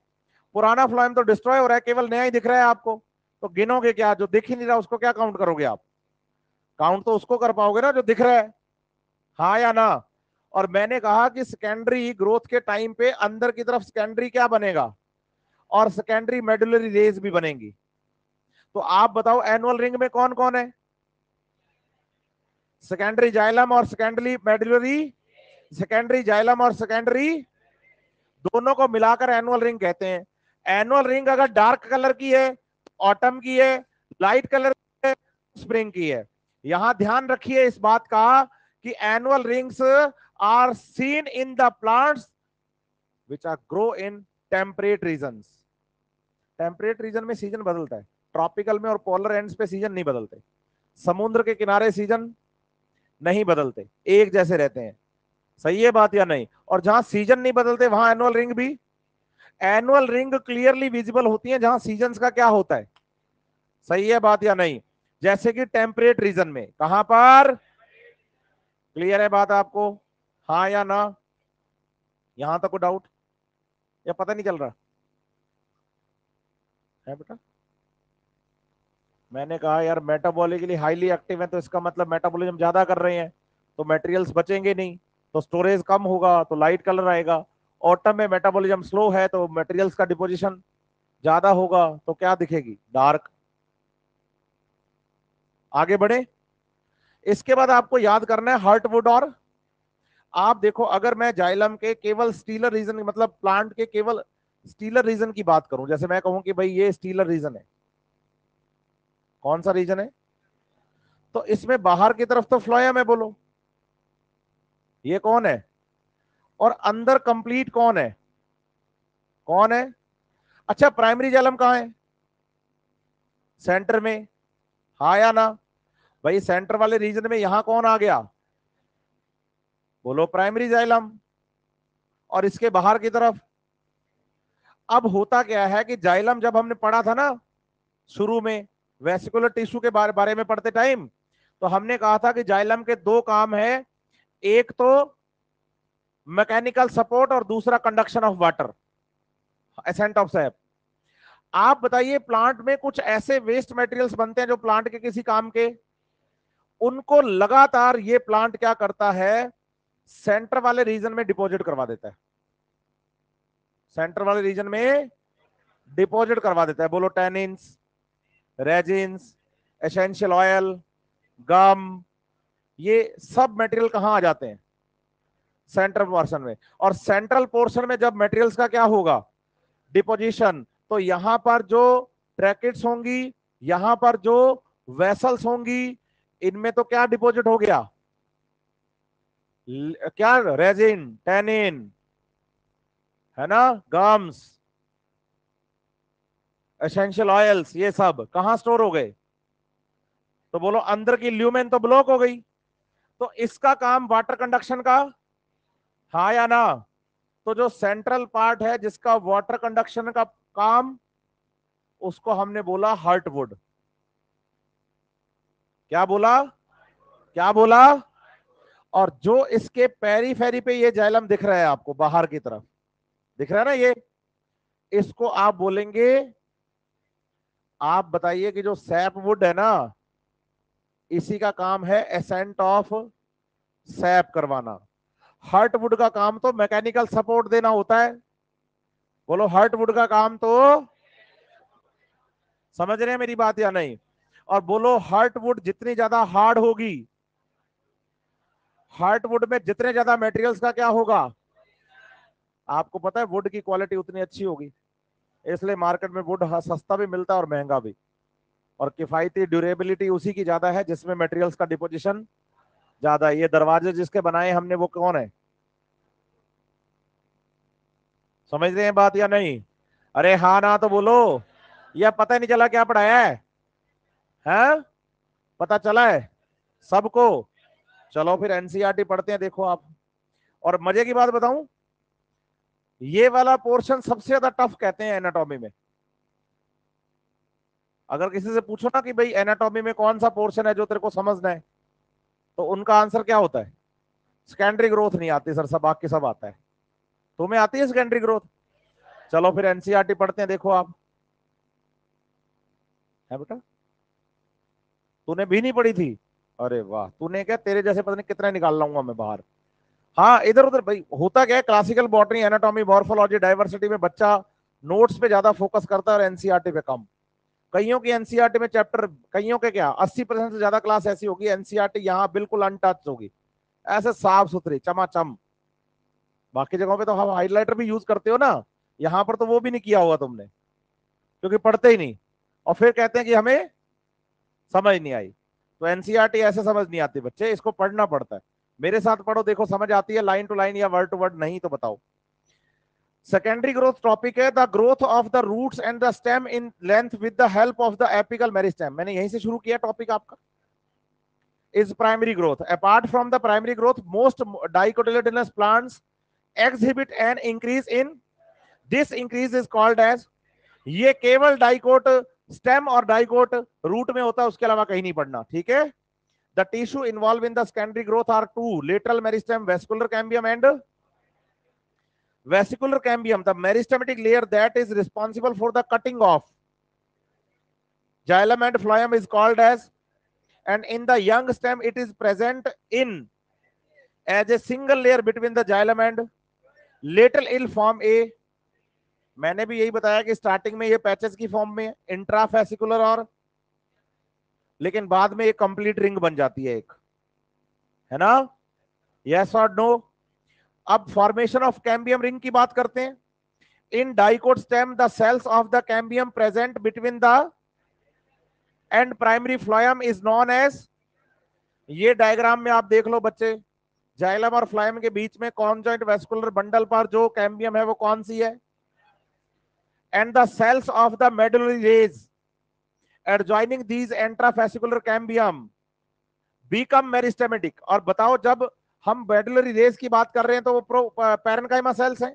पुराना फ्लोएम तो डिस्ट्रॉय हो रहा है, केवल नया ही दिख रहा है आपको। तो गिनोगे क्या? जो दिख ही नहीं रहा उसको क्या काउंट करोगे आप? काउंट तो उसको कर पाओगे ना जो दिख रहा है, हाँ या ना? और मैंने कहा कि सेकेंडरी ग्रोथ के टाइम पे अंदर की तरफ सेकेंडरी क्या बनेगा, और सेकेंडरी मेडुलरी रेज भी बनेंगी। तो आप बताओ एनुअल रिंग में कौन कौन है? सेकेंडरी जाइलम और सेकेंडरी मेडुलरी, सेकेंडरी जाइलम और सेकेंडरी, दोनों को मिलाकर एनुअल रिंग कहते हैं। एनुअल रिंग अगर डार्क कलर की है, ऑटम की है, लाइट कलर की है, स्प्रिंग की है। यहां ध्यान रखिए इस बात का कि annual rings are seen in the plants which are grow in temperate regions. Temperate region में सीजन बदलता है, ट्रॉपिकल में और पोलर एंड्स पे सीजन नहीं बदलते, समुद्र के किनारे सीजन नहीं बदलते, एक जैसे रहते हैं। सही है बात या नहीं? और जहां सीजन नहीं बदलते वहां एनुअल रिंग भी, एनुअल रिंग क्लियरली विजिबल होती है जहां सीजन्स का क्या होता है। सही है बात या नहीं? जैसे कि टेम्परेट रीजन में, कहां पर? क्लियर है बात आपको? हाँ या ना? यहां तक कोई डाउट या पता नहीं चल रहा है बेटा? मैंने कहा यार मेटाबॉलिकली हाईली एक्टिव है तो इसका मतलब मेटाबॉलिज्म ज्यादा कर रहे हैं तो मटेरियल्स बचेंगे नहीं, तो स्टोरेज कम होगा तो लाइट कलर आएगा। ऑटम में मेटाबॉलिज्म स्लो है तो मटेरियल्स का डिपोजिशन ज्यादा होगा तो क्या दिखेगी? डार्क। आगे बढ़े। इसके बाद आपको याद करना है हार्टवुड। और आप देखो अगर मैं जाइलम के केवल स्टीलर रीजन, मतलब प्लांट के केवल स्टीलर रीजन की बात करूं, जैसे मैं कहूं कि भाई ये स्टीलर रीजन है, कौन सा रीजन है? तो इसमें बाहर की तरफ तो फ्लोएम है, बोलो ये कौन है? और अंदर कंप्लीट कौन है? कौन है? अच्छा प्राइमरी जाइलम कहां है? सेंटर में। हाँ या ना? भाई सेंटर वाले रीजन में यहां कौन आ गया? बोलो प्राइमरी जाइलम। और इसके बाहर की तरफ, अब होता क्या है कि जाइलम जब हमने पढ़ा था ना शुरू में वेसिकुलर टिश्यू के बारे में पढ़ते टाइम, तो हमने कहा था कि जाइलम के दो काम है, एक तो मैकेनिकल सपोर्ट और दूसरा conduction of water, ascent of SAP. आप बताइए प्लांट में कुछ ऐसे वेस्ट मटेरियल्स बनते हैं जो प्लांट के किसी काम के, उनको लगातार ये प्लांट क्या करता है? सेंटर वाले रीजन में डिपॉजिट करवा देता है, सेंटर वाले रीजन में डिपॉजिट करवा देता है। बोलो टैनिन्स, रेजिन्स, एसेंशियल ऑयल, गम, ये सब मटेरियल कहां आ जाते हैं? सेंट्रल पोर्शन में। और सेंट्रल पोर्शन में जब मटेरियल्स का क्या होगा? डिपोजिशन, तो यहां पर जो ट्रैकेट्स होंगी, यहां पर जो वेसल्स होंगी, इनमें तो क्या डिपॉजिट हो गया? क्या? रेजिन, टैनिन, है ना, गम्स, एसेंशियल ऑयल्स, ये सब कहां स्टोर हो गए? तो बोलो अंदर की ल्यूमेन तो ब्लॉक हो गई, तो इसका काम वाटर कंडक्शन का, हाँ या ना? तो जो सेंट्रल पार्ट है जिसका वाटर कंडक्शन का काम, उसको हमने बोला हार्टवुड। क्या बोला? क्या बोला? और जो इसके पेरीफेरी पे ये जाइलम दिख रहा है आपको बाहर की तरफ, दिख रहा है ना ये, इसको आप बोलेंगे, आप बताइए कि जो सैप वुड है ना, इसी का काम है एसेंट ऑफ सैप करवाना। हार्टवुड का काम तो मैकेनिकल सपोर्ट देना होता है। बोलो हार्टवुड का काम तो, समझ रहे हैं मेरी बात या नहीं? और बोलो हार्टवुड जितनी ज्यादा हार्ड होगी, हार्टवुड में जितने ज्यादा मटेरियल्स का क्या होगा? आपको पता है वुड की क्वालिटी उतनी अच्छी होगी, इसलिए मार्केट में वुड सस्ता भी मिलता है और महंगा भी। और किफायती ड्यूरेबिलिटी उसी की ज्यादा है जिसमें मटेरियल्स का डिपोजिशन ज्यादा है। ये दरवाजे जिसके बनाए हमने वो कौन है? समझ रहे हैं बात या नहीं? अरे हाँ ना तो बोलो, या पता नहीं चला क्या पढ़ाया है? हैं? पता चला है सबको? चलो फिर एनसीईआरटी पढ़ते हैं, देखो आप। और मजे की बात बताऊं, ये वाला पोर्शन सबसे ज्यादा टफ कहते हैं एनाटॉमी में। अगर किसी से पूछो ना कि भाई एनाटॉमी में कौन सा पोर्शन है जो तेरे को समझना है, तो उनका आंसर क्या होता है? सेकेंडरी ग्रोथ नहीं आती सर, सब बाकी सब आता है। तुम्हें आती है सेकेंडरी ग्रोथ? चलो फिर एनसीईआरटी पढ़ते हैं, देखो आप। है बेटा? तूने भी नहीं पढ़ी थी? अरे वाह, तूने क्या, तेरे जैसे पता नहीं कितना निकाल लाऊंगा मैं बाहर। हाँ इधर उधर भाई होता क्या है, classical botany, anatomy, morphology, diversity में बच्चा नोट्स पे ज्यादा फोकस करता है और एनसीईआरटी पे कम। कईयों की एनसीईआरटी में चैप्टर, कईयों के क्या 80% से ज्यादा क्लास ऐसी होगी, एनसीईआरटी यहाँ बिल्कुल अनटच होगी, ऐसे साफ सुथरी चमाचम। बाकी जगहों पे तो हम हाइलाइटर भी यूज करते हो ना, यहाँ पर तो वो भी नहीं किया होगा तुमने, क्योंकि पढ़ते ही नहीं, और फिर कहते हैं कि हमें समझ नहीं आई। तो एनसीईआरटी ऐसे समझ नहीं आती बच्चे, इसको पढ़ना पड़ता है। मेरे साथ पढ़ो, देखो समझ आती है लाइन टू लाइन या वर्ड टू वर्ड, नहीं तो बताओ। सेकेंडरी ग्रोथ टॉपिक है the growth of the roots and the stem in length with the help of the apical meristem. मैंने यहीं से शुरू किया टॉपिक आपका। Is primary growth, apart from the primary growth most dicotyledonous plants exhibit an increase in, this increase is called as, ये केवल dicot stem और dicot root में होता है, उसके अलावा कहीं नहीं पढ़ना, ठीक है। The tissue involve in the secondary growth are two, lateral meristem, vascular cambium and vascular cambium, the meristematic layer that is responsible for the cutting off xylem and phloem is called as, and in the young stem it is present in as a single layer between the xylem and lateral ill form a, मैंने भी यही बताया कि starting में ये patches की form में intrafascicular और, लेकिन बाद में ये कंप्लीट रिंग बन जाती है एक, है ना, यस और नो। अब फॉर्मेशन ऑफ कैम्बियम रिंग की बात करते हैं। In dicot stem the cells of the cambium present between the and primary phloem is known as, ये डायग्राम में आप देख लो बच्चे, जाइलम और फ्लोएम के बीच में कॉन्जॉइंट वेस्कुलर बंडल पर जो कैम्बियम है वो कौन सी है, and the cells of the medullary rays adjoining these intrafascicular cambium become meristematic। और बताओ जब हम मेडुलरी रेज की बात कर रहे हैं तो वो पैरेन्काइमा सेल्स हैं,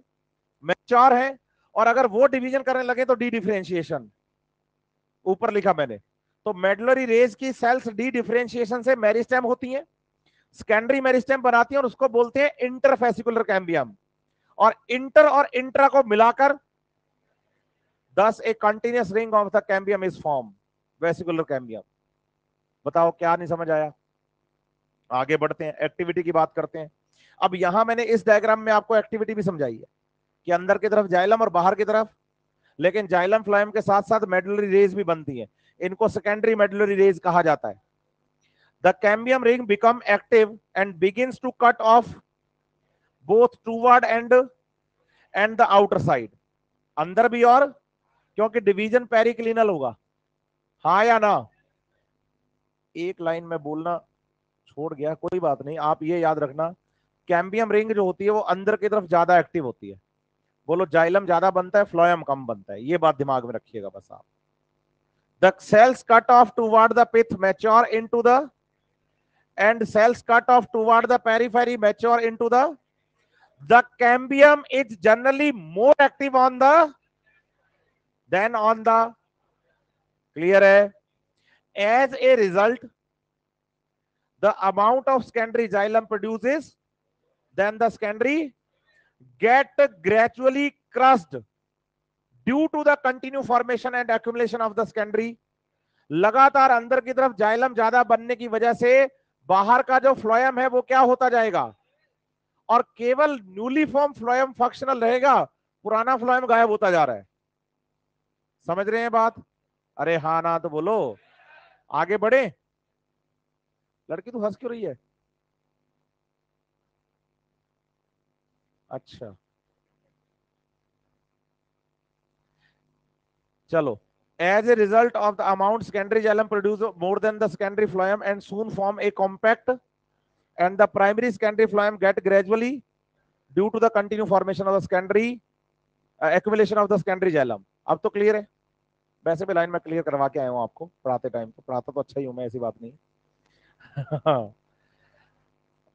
मैच्योर हैं, और अगर वो डिवीजन करने लगे तो डी डिफरेंशिएशन, ऊपर लिखा मैंने। तो मेडुलरी रेज की सेल्स डी डिफरेंशिएशन से मेरिस्टेम होती हैं, सेकेंडरी मेरिस्टेम बनाती हैं, और उसको बोलते हैं इंटरफेसिकुलर कैम्बियम। और इंटर और इंट्रा को मिलाकर thus a continuous ring of the cambium is formed, vesicular cambium। बताओ क्या नहीं समझ आया, आगे बढ़ते हैं, एक्टिविटी की बात करते हैं। अब यहां मैंने इस डायग्राम में आपको एक्टिविटी भी समझाई है कि अंदर की तरफ जाइलम और बाहर की तरफ, लेकिन जाइलम फ्लोएम के साथ साथ मेडुलरी रेज भी बनती है, इनको सेकेंडरी मेडुलरी रेज कहा जाता है। The cambium ring become active and begins to cut off both toward and the outer side, अंदर भी और, क्योंकि डिवीजन पेरिक्लिनल होगा, हाँ या ना। एक लाइन में बोलना छोड़ गया, कोई बात नहीं, आप ये याद रखना, कैम्बियम रिंग जो होती है वो अंदर की तरफ ज्यादा एक्टिव होती है। बोलो जाइलम ज्यादा बनता है, फ्लोएम कम बनता है, ये बात दिमाग में रखिएगा बस आप। The cells cut off toward the pith mature into the, and cells cut off toward the periphery mature into the cambium is generally more active on the than on the, clear है। As a result, the amount of secondary xylem produces, then the secondary get gradually crushed due to the continued formation and accumulation of the secondary। लगातार अंदर की तरफ xylem ज्यादा बनने की वजह से बाहर का जो फ्लोएम है वो क्या होता जाएगा, और केवल न्यूली फॉर्म फ्लोएम फंक्शनल रहेगा, पुराना फ्लोएम गायब होता जा रहा है। समझ रहे हैं बात, अरे हाँ ना तो बोलो, आगे बढ़े। लड़की तो हंस क्यों रही है, अच्छा चलो। As a result of the amount secondary xylem produce more than the secondary phloem and soon form a compact, and the primary secondary phloem get gradually due to the continued formation of the secondary accumulation of the secondary xylem। अब तो clear है, वैसे भी line में clear करवा के आया हूं आपको, पढ़ाते टाइम तो पढ़ाता तो अच्छा ही हूं मैं, ऐसी बात नहीं।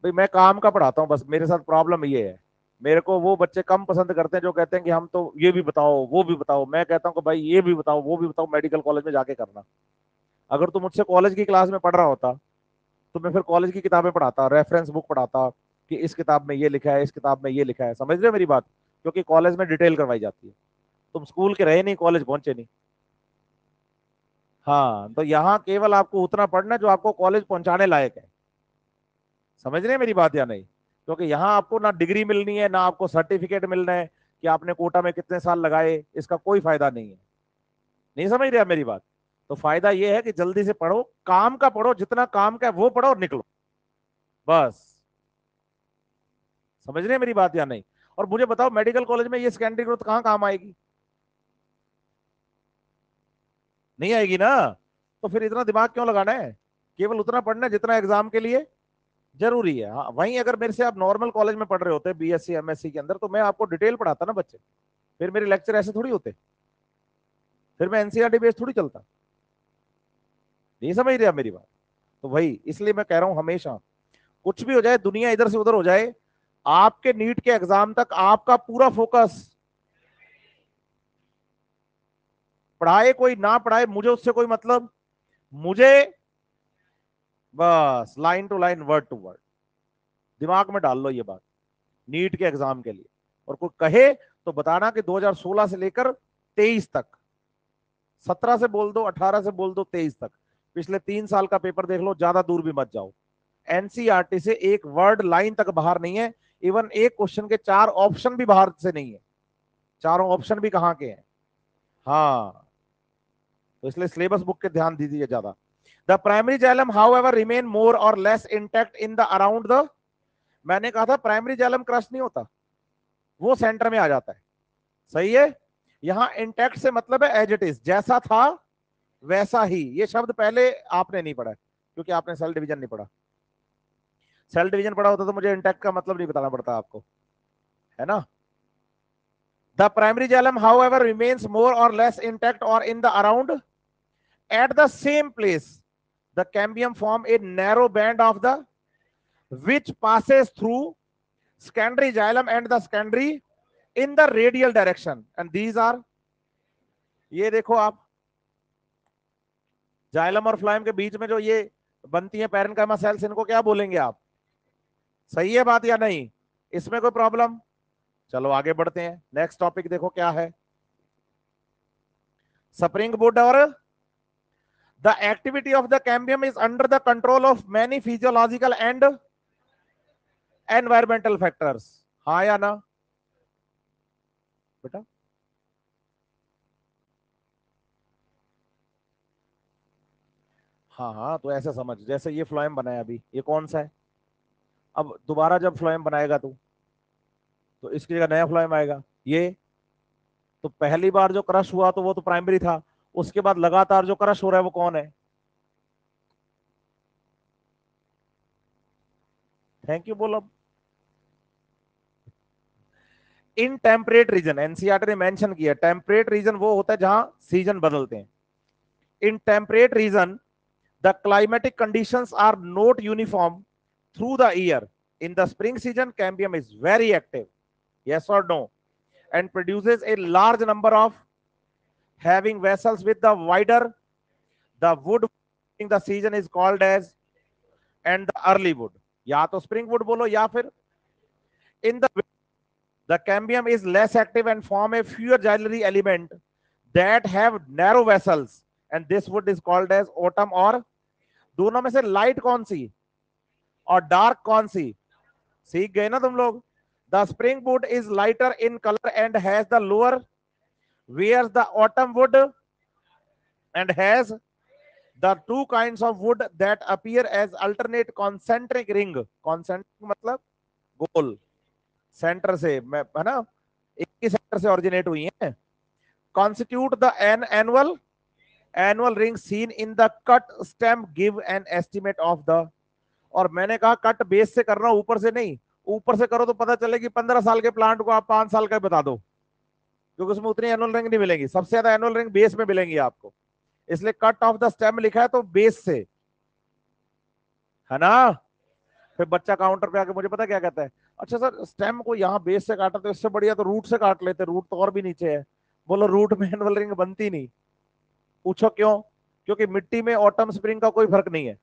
भाई मैं काम का पढ़ाता हूं, बस मेरे साथ प्रॉब्लम ये है, मेरे को वो बच्चे कम पसंद करते हैं जो कहते हैं कि हम तो ये भी बताओ वो भी बताओ। मैं कहता हूं कि भाई ये भी बताओ वो भी बताओ, मेडिकल कॉलेज में जाके करना। अगर तू मुझसे कॉलेज की क्लास में पढ़ रहा होता तो मैं फिर कॉलेज की किताबें पढ़ाता, रेफरेंस बुक पढ़ाता कि इस किताब में ये लिखा है, इस किताब में ये लिखा है। समझ रहे हो मेरी बात, क्योंकि कॉलेज में डिटेल करवाई जाती है। तुम स्कूल के रहे नहीं, कॉलेज पहुंचे नहीं। हाँ, तो यहाँ केवल आपको उतना पढ़ना जो आपको कॉलेज पहुंचाने लायक है। समझ रहे हैं मेरी बात या नहीं, क्योंकि यहाँ आपको ना डिग्री मिलनी है, ना आपको सर्टिफिकेट मिलना है कि आपने कोटा में कितने साल लगाए, इसका कोई फायदा नहीं है। नहीं समझ रहे आप मेरी बात। तो फायदा यह है कि जल्दी से पढ़ो, काम का पढ़ो, जितना काम का है वो पढ़ो और निकलो, बस। समझ रहे हैं मेरी बात या नहीं। और मुझे बताओ मेडिकल कॉलेज में ये सेकेंडरी ग्रोथ कहाँ काम आएगी, नहीं आएगी ना, तो फिर इतना दिमाग क्यों लगाना है केवल उतना पढ़ना है जितना एग्जाम के लिए जरूरी है। हाँ, वहीं अगर मेरे से आप नॉर्मल कॉलेज में पढ़ रहे होते बीएससी एमएससी के अंदर, तो मैं आपको डिटेल पढ़ाता ना बच्चे, फिर मेरे लेक्चर ऐसे थोड़ी होते, फिर मैं एनसीईआरटी बेस थोड़ी चलता। नहीं समझ रहे आप मेरी बात? तो वही इसलिए मैं कह रहा हूं, हमेशा कुछ भी हो जाए, दुनिया इधर से उधर हो जाए, आपके नीट के एग्जाम तक आपका पूरा फोकस, पढ़ाए कोई ना पढ़ाए मुझे उससे कोई मतलब, मुझे बस line to line word to word दिमाग में डाल लो ये बात, नीट के एग्जाम के लिए। और कोई कहे तो बताना कि 2016 से लेकर 23 तक, 17 से बोल दो, 18 से बोल दो, 23 तक, पिछले 3 साल का पेपर देख लो, ज्यादा दूर भी मत जाओ, एनसीईआरटी से एक वर्ड लाइन तक बाहर नहीं है। इवन एक क्वेश्चन के 4 ऑप्शन भी बाहर से नहीं है, चारों ऑप्शन भी कहां के हैं। हाँ, तो इसलिए सिलेबस बुक के ध्यान दीजिए ज्यादा। The primary xylem however remain more or less intact in the around the, मैंने कहा था प्राइमरी जाइलम क्रश नहीं होता, वो सेंटर में आ जाता है। सही है। यहां इंटैक्ट से मतलब है एज इट इज, जैसा था वैसा ही। ये शब्द पहले आपने नहीं पढ़ा क्योंकि आपने सेल डिवीजन नहीं पढ़ा। सेल डिवीजन पढ़ा होता तो मुझे इंटैक्ट का मतलब नहीं बताना पड़ता आपको, है ना। The primary xylem however remains more or less intact और in the around at the same place the cambium form a narrow band of the which passes through secondary xylem and the secondary in the radial direction, and these are, ये देखो आप, xylem और फ्लाइम के बीच में जो ये बनती है पैरेन्काइमा सेल्स, इनको क्या बोलेंगे आप? सही है बात या नहीं? इसमें कोई प्रॉब्लम? चलो आगे बढ़ते हैं, नेक्स्ट टॉपिक देखो क्या है। स्प्रिंग वुड और the activity of the cambium is under the control of many physiological and environmental factors, हाँ या ना बेटा? हाँ हाँ, तो ऐसे समझ, जैसे ये फ्लोएम बनाया अभी, ये कौन सा है? अब दोबारा जब फ्लोएम बनाएगा तू, तो इसकी जगह नया फ्लोएम आएगा ये। तो पहली बार जो क्रश हुआ तो वो तो प्राइमरी था, उसके बाद लगातार जो क्रश हो रहा है वो कौन है? थैंक यू बोलो। इन टेम्परेट रीजन, एनसीईआरटी ने मेंशन किया, टेम्परेट रीजन वो होता है जहां सीजन बदलते हैं। In temperate region the climatic conditions are not uniform through the year. In the spring season, cambium is very active, yes or no, and produces a large number of having vessels with the wider the wood in the season is called as, and the early wood, या तो spring wood बोलो या फिर in the cambium is less active and form a fewer gyllary element that have narrow vessels, and this wood is called as autumn, और दोनों में से light कौन सी और डार्क कौन सी? सीख गए ना तुम लोग। The spring wood is lighter in colour and has the lower, where the autumn wood and has the two kinds of wood that appear as alternate concentric ring, concentric मतलब गोल, सेंटर से, है ना, एक ही सेंटर से originate हुई है, constitute the an annual annual ring scene in the cut stem give an estimate of the, और मैंने कहा कट बेस से करना, ऊपर से नहीं। ऊपर से करो तो पता चले कि 15 साल के प्लांट को आप 5 साल का बता दो, क्योंकि उसमें उतनी एनुअल रिंग नहीं मिलेंगी, सबसे ज्यादा एनुअल रिंग बेस में मिलेंगी आपको, इसलिए कट ऑफ द स्टेम लिखा है तो बेस से, है ना। फिर बच्चा काउंटर पे आके मुझे पता क्या कहता है, अच्छा सर स्टेम को यहाँ बेस से काटा तो इससे बढ़िया तो रूट से काट लेते, रूट तो और भी नीचे है। बोलो रूट में एनुअल रिंग बनती नहीं। पूछो क्यों? क्योंकि मिट्टी में ऑटम स्प्रिंग का कोई फर्क नहीं है,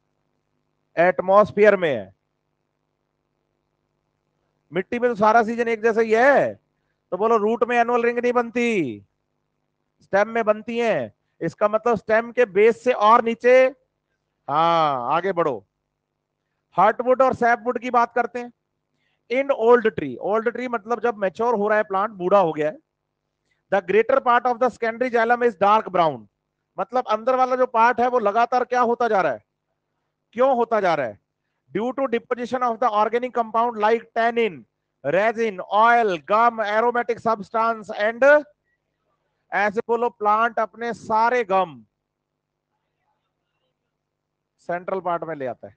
एटमॉस्फेयर में है। मिट्टी में तो सारा सीजन एक जैसा ही है, तो बोलो रूट में एनुअल रिंग नहीं बनती, स्टेम में बनती है। इसका मतलब स्टेम के बेस से और नीचे। हाँ आगे बढ़ो, हार्टवुड और सैपवुड की बात करते हैं। In old tree, old tree मतलब जब मैच्योर हो रहा है प्लांट, बूढ़ा हो गया है, the greater part of the secondary xylem is dark brown, मतलब अंदर वाला जो पार्ट है वो लगातार क्या होता जा रहा है? क्यों होता जा रहा है? Due to deposition of the organic compound like tannin, resin, oil, gum, aromatic substance and, ऐसे बोलो प्लांट अपने सारे गम, सेंट्रल पार्ट में ले आता है,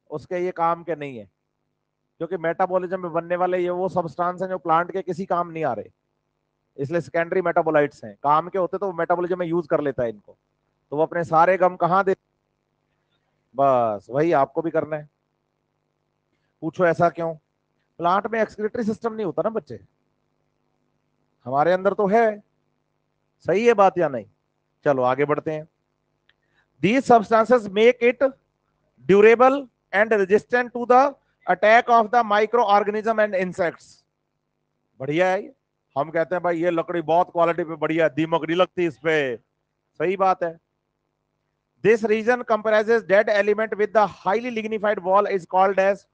उसके ये काम के नहीं है, क्योंकि मेटाबॉलिज्म में बनने वाले ये वो सब्सटेंस हैं जो प्लांट के किसी काम नहीं आ रहे, इसलिए सेकेंडरी मेटाबोलाइट्स हैं, काम के होते तो वो मेटाबॉलिज्म में यूज कर लेता है इनको, तो वो अपने सारे गम कहाँ दे, बस वही आपको भी करना है। पूछो ऐसा क्यों? प्लांट में एक्सक्रीटरी सिस्टम नहीं होता ना बच्चे, हमारे अंदर तो है। सही है बात या नहीं? चलो आगे बढ़ते हैं। These substances make it durable and resistant to the attack of the microorganism and insects। बढ़िया है ये। हम कहते हैं भाई ये लकड़ी बहुत क्वालिटी पे बढ़िया है, दीमक नहीं लगती इस पे। सही बात है। This region comprises dead element with the highly lignified wall is called as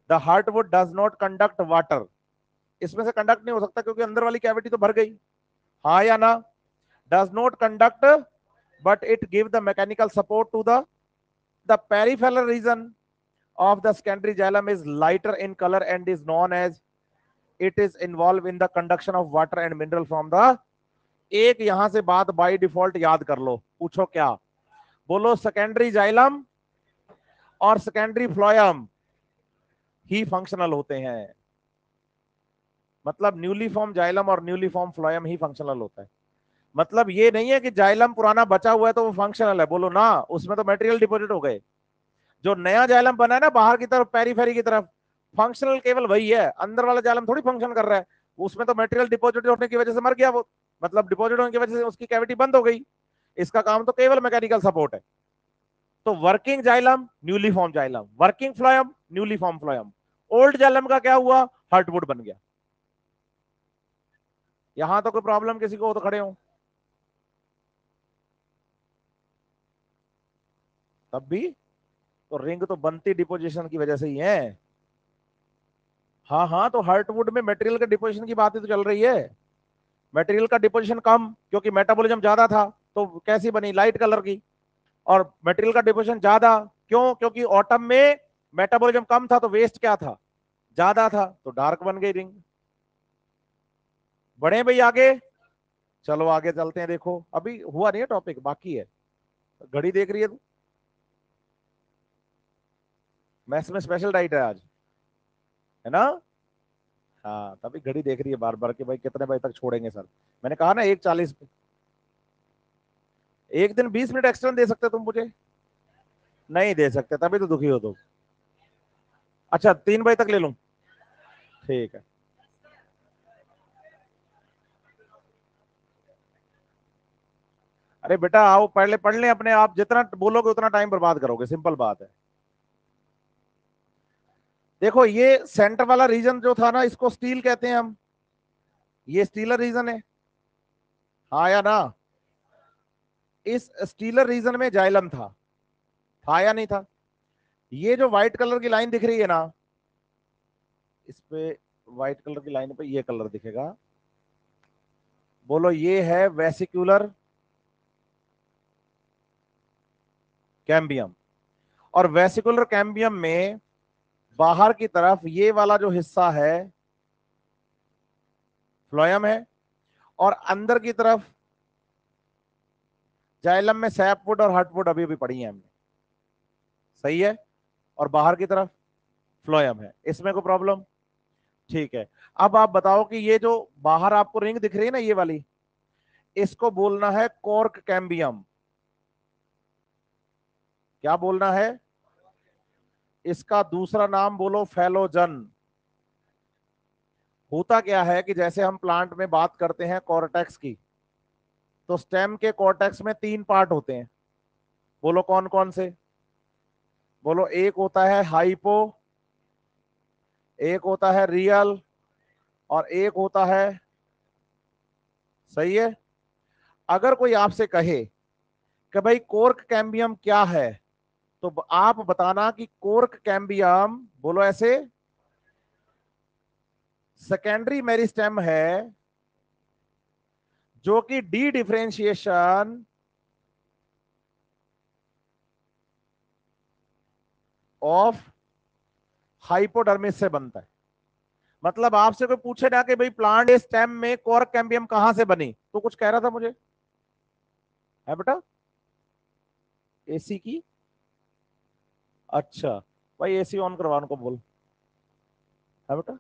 the heartwood does not conduct water। इसमें से कंडक्ट नहीं हो सकता क्योंकि अंदर वाली कैविटी तो भर गई, हाँ या ना? Does not conduct but it give the mechanical support to the peripheral region of the secondary xylem is lighter in color and is known as it is involved in the conduction of water and mineral from the। एक यहां से बात by default याद कर लो, पूछो क्या? बोलो secondary xylem और सेकेंडरी फ्लोयम ही फंक्शनल होते हैं, मतलब न्यूली फॉर्म जाइलम और न्यूली फॉर्म फ्लोयम ही फंक्शनल होता है। मतलब ये नहीं है कि जाइलम पुराना बचा हुआ है तो वो फंक्शनल है, बोलो ना, उसमें तो मटेरियल डिपॉजिट हो गए। जो नया जाइलम बना है ना बाहर की तरफ पेरीफेरी की तरफ, फंक्शनल केवल वही है, अंदर वाला जाइलम थोड़ी फंक्शन कर रहा है, उसमें तो मटेरियल डिपॉजिट होने की वजह से मर गया वो, मतलब डिपॉजिट होने की वजह से उसकी कैविटी बंद हो गई, इसका काम तो केवल मैकेनिकल सपोर्ट है। तो working xylem newly form xylem, working phloem newly form phloem, old xylem का क्या हुआ? हार्टवुड बन गया। यहां तो कोई प्रॉब्लम किसी को हो तो खड़े हो? तब भी तो रिंग तो बनती डिपोजिशन की वजह से ही है। हाँ हाँ, तो हार्टवुड में मटेरियल के डिपोजिशन की बात ही तो चल रही है। मटेरियल का डिपोजिशन कम क्योंकि मेटाबॉलिज्म ज्यादा था, तो कैसी बनी? लाइट कलर की। और मटेरियल का डिपोजिशन ज्यादा क्यों? क्योंकि ऑटम में मेटाबॉलिज्म कम था तो वेस्ट क्या था? ज्यादा था, तो डार्क बन गई रिंग। बढ़े भाई आगे? चलो आगे चलते हैं। देखो अभी हुआ नहीं है, टॉपिक बाकी है। घड़ी देख रही है तू? मैथ्स में स्पेशल डाइट है आज, है ना? हाँ, तभी घड़ी देख रही है बार बार कि भाई कितने बजे तक छोड़ेंगे सर। मैंने कहा ना 1:40 पे। एक दिन 20 मिनट एक्स्ट्रा दे सकते तुम मुझे? नहीं दे सकते, तभी तो दुखी हो तुम। अच्छा 3 बजे तक ले लूं? ठीक है। अरे बेटा आओ पढ़ ले अपने आप, जितना बोलोगे उतना टाइम बर्बाद करोगे, सिंपल बात है। देखो ये सेंटर वाला रीजन जो था ना, इसको स्टील कहते हैं हम, ये स्टीलर रीजन है, हाँ या ना? इस स्टीलर रीजन में जाइलम था या नहीं था? ये जो व्हाइट कलर की लाइन दिख रही है ना, इस पे व्हाइट कलर की लाइन पे ये कलर दिखेगा, बोलो ये है वेसिकुलर कैम्बियम। और वेसिकुलर कैम्बियम में बाहर की तरफ ये वाला जो हिस्सा है फ्लोयम है, और अंदर की तरफ जाइलम में सैपवुड और हार्टवुड अभी भी पड़ी है हमने। सही है? और बाहर की तरफ फ्लोयम है, इसमें कोई प्रॉब्लम? ठीक है। अब आप बताओ कि ये जो बाहर आपको रिंग दिख रही है ना, ये वाली, इसको बोलना है कॉर्क कैम्बियम। क्या बोलना है? इसका दूसरा नाम बोलो फैलोजन। होता क्या है कि जैसे हम प्लांट में बात करते हैं कॉर्टेक्स की, तो स्टेम के कॉर्टेक्स में 3 पार्ट होते हैं। बोलो कौन कौन से? बोलो, एक होता है हाइपो, एक होता है रियल, और एक होता है। सही है? अगर कोई आपसे कहे कि भाई कोर्क कैम्बियम क्या है, तो आप बताना कि कोर्क कैम्बियम, बोलो ऐसे, सेकेंडरी मेरिस्टेम है जो कि डी डिफरेंशिएशन ऑफ हाइपोडर्मिस से बनता है। मतलब आपसे कोई पूछे ना कि भाई प्लांट स्टेम में कोर्क कैम्बियम कहां से बनी, तो कुछ कह रहा था मुझे, है बेटा? एसी की, अच्छा भाई एसी ऑन करवाने को बोल है बेटा,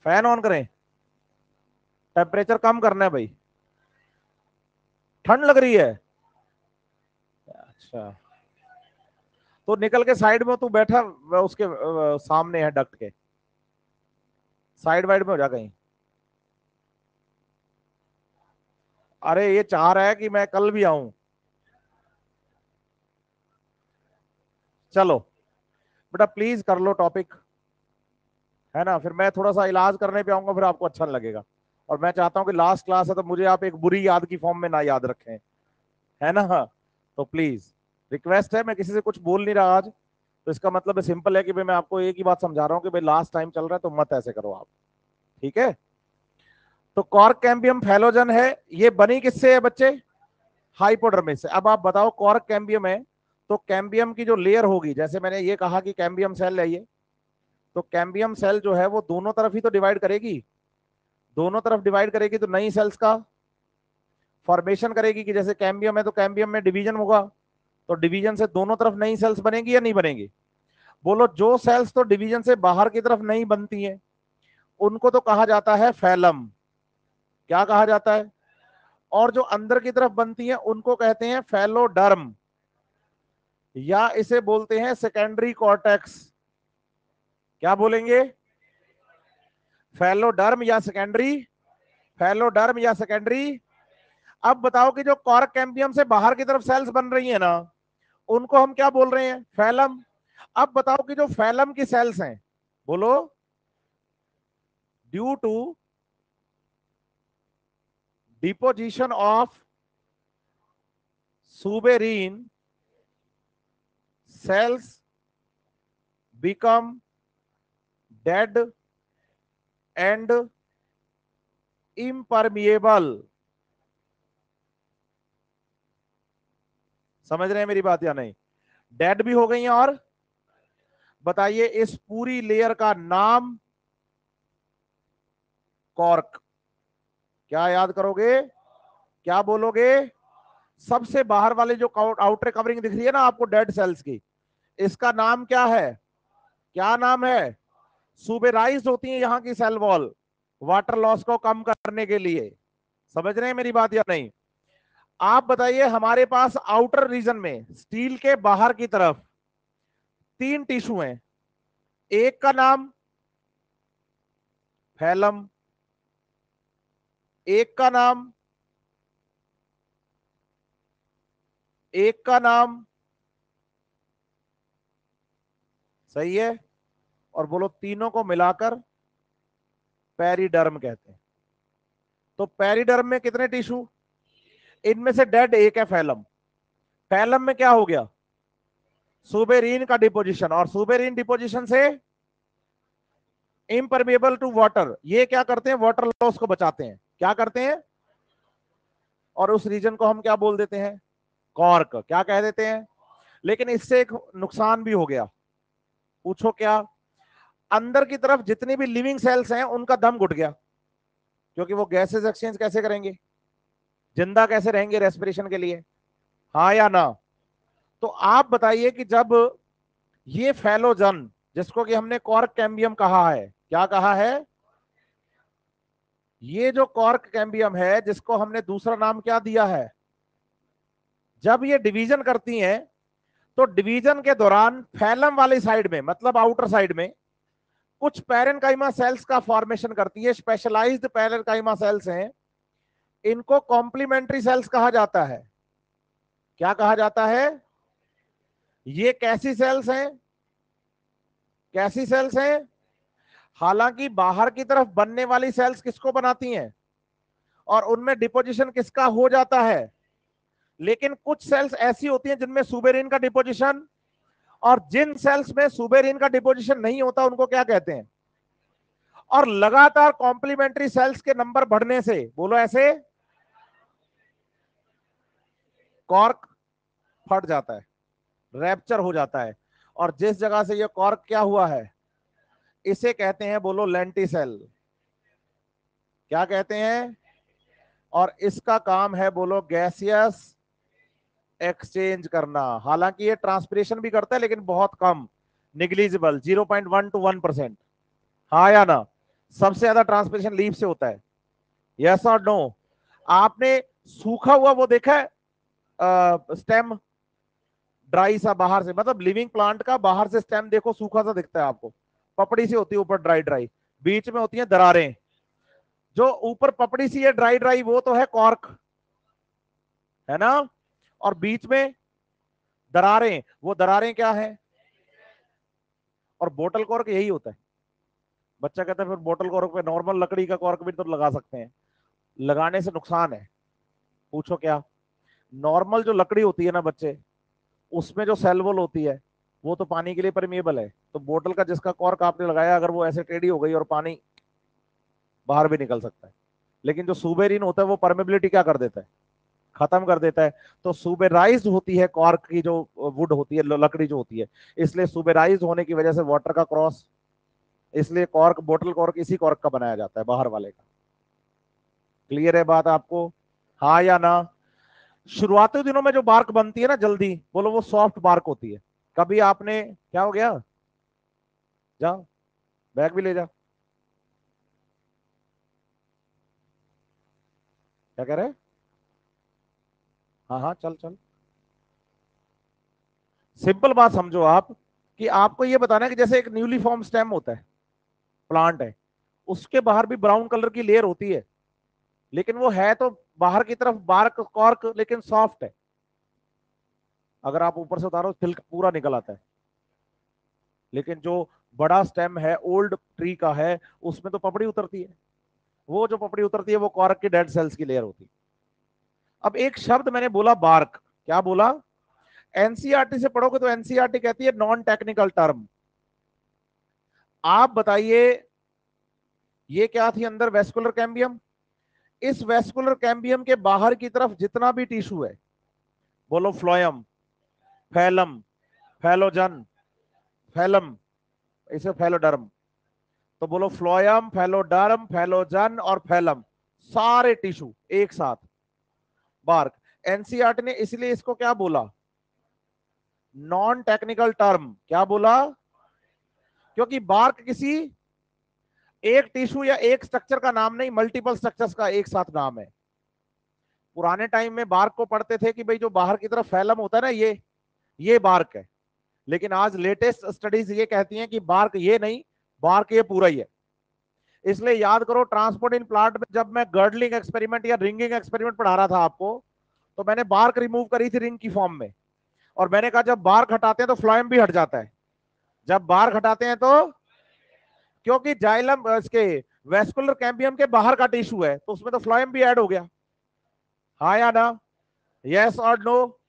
फैन ऑन करें, टेम्परेचर कम करना है भाई, ठंड लग रही है। अच्छा तो निकल के साइड में तू बैठा, उसके सामने है डक्ट के, साइड वाइड में हो जा कहीं। अरे ये चाह रहा है कि मैं कल भी आऊं। चलो बेटा प्लीज कर लो टॉपिक, है ना, फिर मैं थोड़ा सा इलाज करने पे आऊंगा, फिर आपको अच्छा नहीं लगेगा। और मैं चाहता हूं कि लास्ट क्लास है तो मुझे आप एक बुरी याद की फॉर्म में ना याद रखें, है ना। तो प्लीज रिक्वेस्ट है, मैं किसी से कुछ बोल नहीं रहा आज, तो इसका मतलब सिंपल है कि भाई मैं आपको एक ही बात समझा रहा हूँ कि भाई लास्ट टाइम चल रहा है तो मत ऐसे करो आप, ठीक है। तो कॉर्क कैम्बियम फैलोजन है, ये बनी किससे है बच्चे, हाइपोडर्मिस से। अब आप बताओ कॉर्क कैम्बियम है तो कैम्बियम की जो लेयर होगी, जैसे मैंने ये कहा कि कैम्बियम सेल है ये, तो कैम्बियम सेल जो है वो दोनों तरफ ही तो डिवाइड करेगी, दोनों तरफ डिवाइड करेगी तो नई सेल्स का फॉर्मेशन करेगी, कि जैसे कैम्बियम है तो कैम्बियम में डिवीजन होगा, तो डिवीजन से दोनों तरफ नई सेल्स बनेगी या नहीं बनेगी। बोलो जो सेल्स तो डिवीजन से बाहर की तरफ नहीं बनती हैं उनको तो कहा जाता है फैलम, क्या कहा जाता है, और जो अंदर की तरफ बनती है उनको कहते हैं फैलोडर्म, या इसे बोलते हैं सेकेंडरी कॉर्टेक्स। क्या बोलेंगे, फैलोडर्म या सेकेंडरी, फैलोडर्म या सेकेंडरी। अब बताओ कि जो कॉर्क कैम्बियम से बाहर की तरफ सेल्स बन रही है ना, उनको हम क्या बोल रहे हैं, फैलम। अब बताओ कि जो फैलम की सेल्स हैं, बोलो, due to deposition of suberin cells become dead and impermeable. समझ रहे हैं मेरी बात या नहीं, डेड भी हो गई हैं, और बताइए इस पूरी लेयर का नाम कॉर्क। क्या याद करोगे, क्या बोलोगे, सबसे बाहर वाली जो आउटर कवरिंग दिख रही है ना आपको डेड सेल्स की, इसका नाम क्या है, क्या नाम है, सुबेराइज होती है यहां की सेल वॉल वाटर लॉस को कम करने के लिए। समझ रहे हैं मेरी बात या नहीं। आप बताइए हमारे पास आउटर रीजन में स्टील के बाहर की तरफ तीन टिश्यू हैं, एक का नाम फैलम, एक का नाम, एक का नाम, सही है, और बोलो तीनों को मिलाकर पेरिडर्म कहते हैं। तो पेरिडर्म में कितने टिश्यू, इनमें से डेड एक है फैलम, फैलम में क्या हो गया, सुबेरीन का डिपोजिशन, और सुबेरीन डिपोजिशन से इम्परमेबल टू वाटर, ये क्या करते हैं, वाटर लॉस को बचाते हैं, क्या करते हैं, और उस रीजन को हम क्या बोल देते हैं, कॉर्क, क्या कह देते हैं। लेकिन इससे एक नुकसान भी हो गया, पूछो क्या, अंदर की तरफ जितनी भी लिविंग सेल्स हैं उनका दम घुट गया, क्योंकि वो गैसेस एक्सचेंज कैसे करेंगे, जिंदा कैसे रहेंगे रेस्पिरेशन के लिए, हाँ या ना। तो आप बताइए कि जब ये फैलोजन, जिसको कि हमने कॉर्क कैम्बियम कहा है, क्या कहा है, ये जो कॉर्क कैम्बियम है जिसको हमने दूसरा नाम क्या दिया है, जब ये डिवीजन करती हैं तो डिवीजन के दौरान फैलम वाली साइड में, मतलब आउटर साइड में कुछ पैरेनकाइमा सेल्स का फॉर्मेशन करती है, स्पेशलाइज्ड पैरेनकाइमा सेल्स हैं, इनको कॉम्प्लीमेंट्री सेल्स कहा जाता है। क्या कहा जाता है, ये कैसी सेल्स हैं, कैसी सेल्स हैं, हालांकि बाहर की तरफ बनने वाली सेल्स किसको बनाती हैं और उनमें डिपोजिशन किसका हो जाता है, लेकिन कुछ सेल्स ऐसी होती हैं जिनमें सुबेरिन का डिपोजिशन, और जिन सेल्स में सुबेरिन का डिपोजिशन नहीं होता उनको क्या कहते हैं। और लगातार कॉम्प्लीमेंट्री सेल्स के नंबर बढ़ने से, बोलो ऐसे, कॉर्क फट जाता है, रैप्चर हो जाता है, और जिस जगह से ये कॉर्क क्या हुआ है, इसे कहते हैं, बोलो लेंटिसेल, क्या कहते हैं, और इसका काम है, बोलो गैसियस एक्सचेंज करना। हालांकि ये ट्रांसपिरेशन भी करता है लेकिन बहुत कम, निग्लिजिबल, 0.1 to 1%। हाँ या ना? सबसे ज्यादा ट्रांसपिरेशन लीफ से होता है। यस और नो? आपने सूखा हुआ वो देखा है स्टेम, ड्राई सा बाहर से, मतलब लिविंग प्लांट का बाहर से स्टेम देखो सूखा सा दिखता है आपको, पपड़ी सी होती है ऊपर ड्राई ड्राई, बीच में होती है दरारें। जो ऊपर पपड़ी सी है ड्राई ड्राई वो तो है कॉर्क, है ना? और बीच में दरारें, वो दरारें क्या है? और बोतल कॉर्क यही होता है। बच्चा कहता है फिर बोतल कॉर्क पे नॉर्मल लकड़ी का कॉर्क भी तो लगा सकते हैं। लगाने से नुकसान है। पूछो क्या? नॉर्मल जो लकड़ी होती है ना बच्चे, उसमें जो सेलवोल होती है वो तो पानी के लिए परमेएबल है। तो बोतल का जिसका कॉर्क आपने लगाया अगर वो ऐसे टेढ़ी हो गई और पानी बाहर भी निकल सकता है। लेकिन जो सुबेरिन होता है वो परमेबिलिटी क्या कर देता है? खत्म कर देता है। तो सुबेराइज होती है कॉर्क की जो वुड होती है, लकड़ी जो होती है, इसलिए सुबेराइज होने की वजह से वाटर का क्रॉस, इसलिए कॉर्क, बोतल कॉर्क इसी कॉर्क का बनाया जाता है, बाहर वाले का। क्लियर है बात आपको? हाँ या ना? शुरुआती दिनों में जो बार्क बनती है ना जल्दी, बोलो वो सॉफ्ट बार्क होती है। कभी आपने, क्या हो गया? जा, बैग भी ले जा। क्या कह रहे हैं? हाँ हाँ, चल चल। सिंपल बात समझो आप, कि आपको ये बताना है कि जैसे एक न्यूली फॉर्म स्टेम होता है, प्लांट है, उसके बाहर भी ब्राउन कलर की लेयर होती है, लेकिन वो है तो बाहर की तरफ बार्क कॉर्क लेकिन सॉफ्ट है। अगर आप ऊपर से उतारो सिल्क पूरा निकल आता है। लेकिन जो बड़ा स्टेम है ओल्ड ट्री का है, उसमें तो पपड़ी उतरती है। वो जो पपड़ी उतरती है वो कॉर्क की डेड सेल्स की लेयर होती है। अब एक शब्द मैंने बोला बार्क, क्या बोला? एनसीईआरटी से पढ़ोगे तो एनसीईआरटी कहती है नॉन टेक्निकल टर्म। आप बताइए, ये क्या थी अंदर? Vascular cambium. इस वेस्कुलर कैम्बियम के बाहर की तरफ जितना भी टिश्यू है, बोलो फ्लोयम, फैलम, फैलोजन, फैलम, इसे फैलोडर्म। तो बोलो फ्लोयम, फैलोडर्म, फैलोजन और फैलम, सारे टिश्यू एक साथ बार्क। एनसीईआरटी ने इसलिए इसको क्या बोला? Non technical term. क्या बोला? क्योंकि बार्क किसी एक टिश्यू या एक स्ट्रक्चर का नाम नहीं, मल्टीपल स्ट्रक्चर्स का एक साथ नाम है। पुराने टाइम में बार्क को पढ़ते थे कि भाई जो बाहर की तरफ फैलम होता है ना, ये बार्क है। लेकिन आज लेटेस्ट स्टडीज ये कहती हैं कि बार्क ये नहीं, बार्क ये पूरा ही है। इसलिए याद करो, ट्रांसपोर्ट इन प्लांट में जब मैं गर्डलिंग एक्सपेरिमेंट या रिंगिंग एक्सपेरिमेंट पढ़ा रहा था आपको, तो मैंने बार्क रिमूव करी थी रिंग की फॉर्म में, और मैंने कहा जब बार्क हटाते हैं तो फ्लोएम भी हट जाता है। जब बार्क हटाते हैं तो, क्योंकि जाइलम इसके वेस्कुलर कैम्बियम के बाहर का टिश्यू है तो उसमें तो फ्लोएम भी ऐड हो गया। हाँ या ना? यस और नो?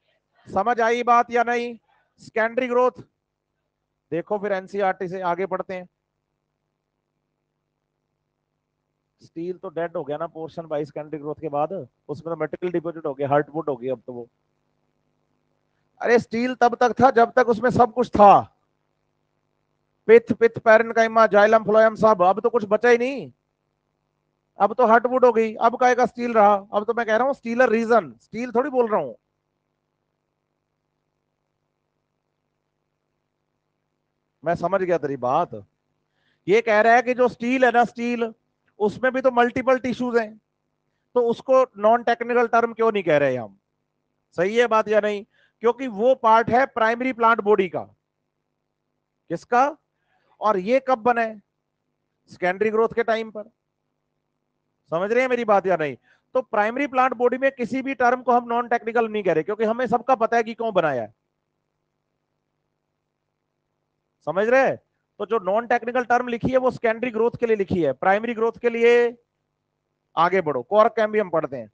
समझ आई बात या नहीं? सेकेंडरी ग्रोथ देखो, फिर एनसीईआरटी से आगे पढ़ते हैं। स्टील तो डेड हो गया ना पोर्शन बाई सेकेंडरी ग्रोथ के बाद, उसमें तो मेटल डिपॉजिट हो गया, हार्टवुड हो गई अब तो वो। अरे स्टील तब तक था जब तक उसमें सब कुछ था, पिथ पिथ पैरेन्काइमा जाइलम फ्लोएम सब। अब तो कुछ बचा ही नहीं, अब तो हार्टवुड हो गई, अब काय का स्टील रहा? अब तो मैं कह रहा हूं स्टीलर रीजन, स्टील थोड़ी बोल रहा हूं। मैं समझ गया तेरी बात। ये कह रहा है कि जो स्टील है ना, स्टील, उसमें भी तो मल्टीपल टिश्यूज हैं, तो उसको नॉन टेक्निकल टर्म क्यों नहीं कह रहे हम? सही है बात या नहीं? क्योंकि वो पार्ट है प्राइमरी प्लांट बॉडी का। किसका? और ये कब बने? सेकेंडरी ग्रोथ के टाइम पर। समझ रहे हैं मेरी बात या नहीं? तो प्राइमरी प्लांट बॉडी में किसी भी टर्म को हम नॉन टेक्निकल नहीं कह रहे, क्योंकि हमें सबका पता है कि क्यों बनाया है। समझ रहे? तो जो नॉन टेक्निकल टर्म लिखी है वो सेकेंडरी ग्रोथ के लिए लिखी है, प्राइमरी ग्रोथ के लिए आगे बढ़ो। कॉर्क कैम्बियम पढ़ते हैं।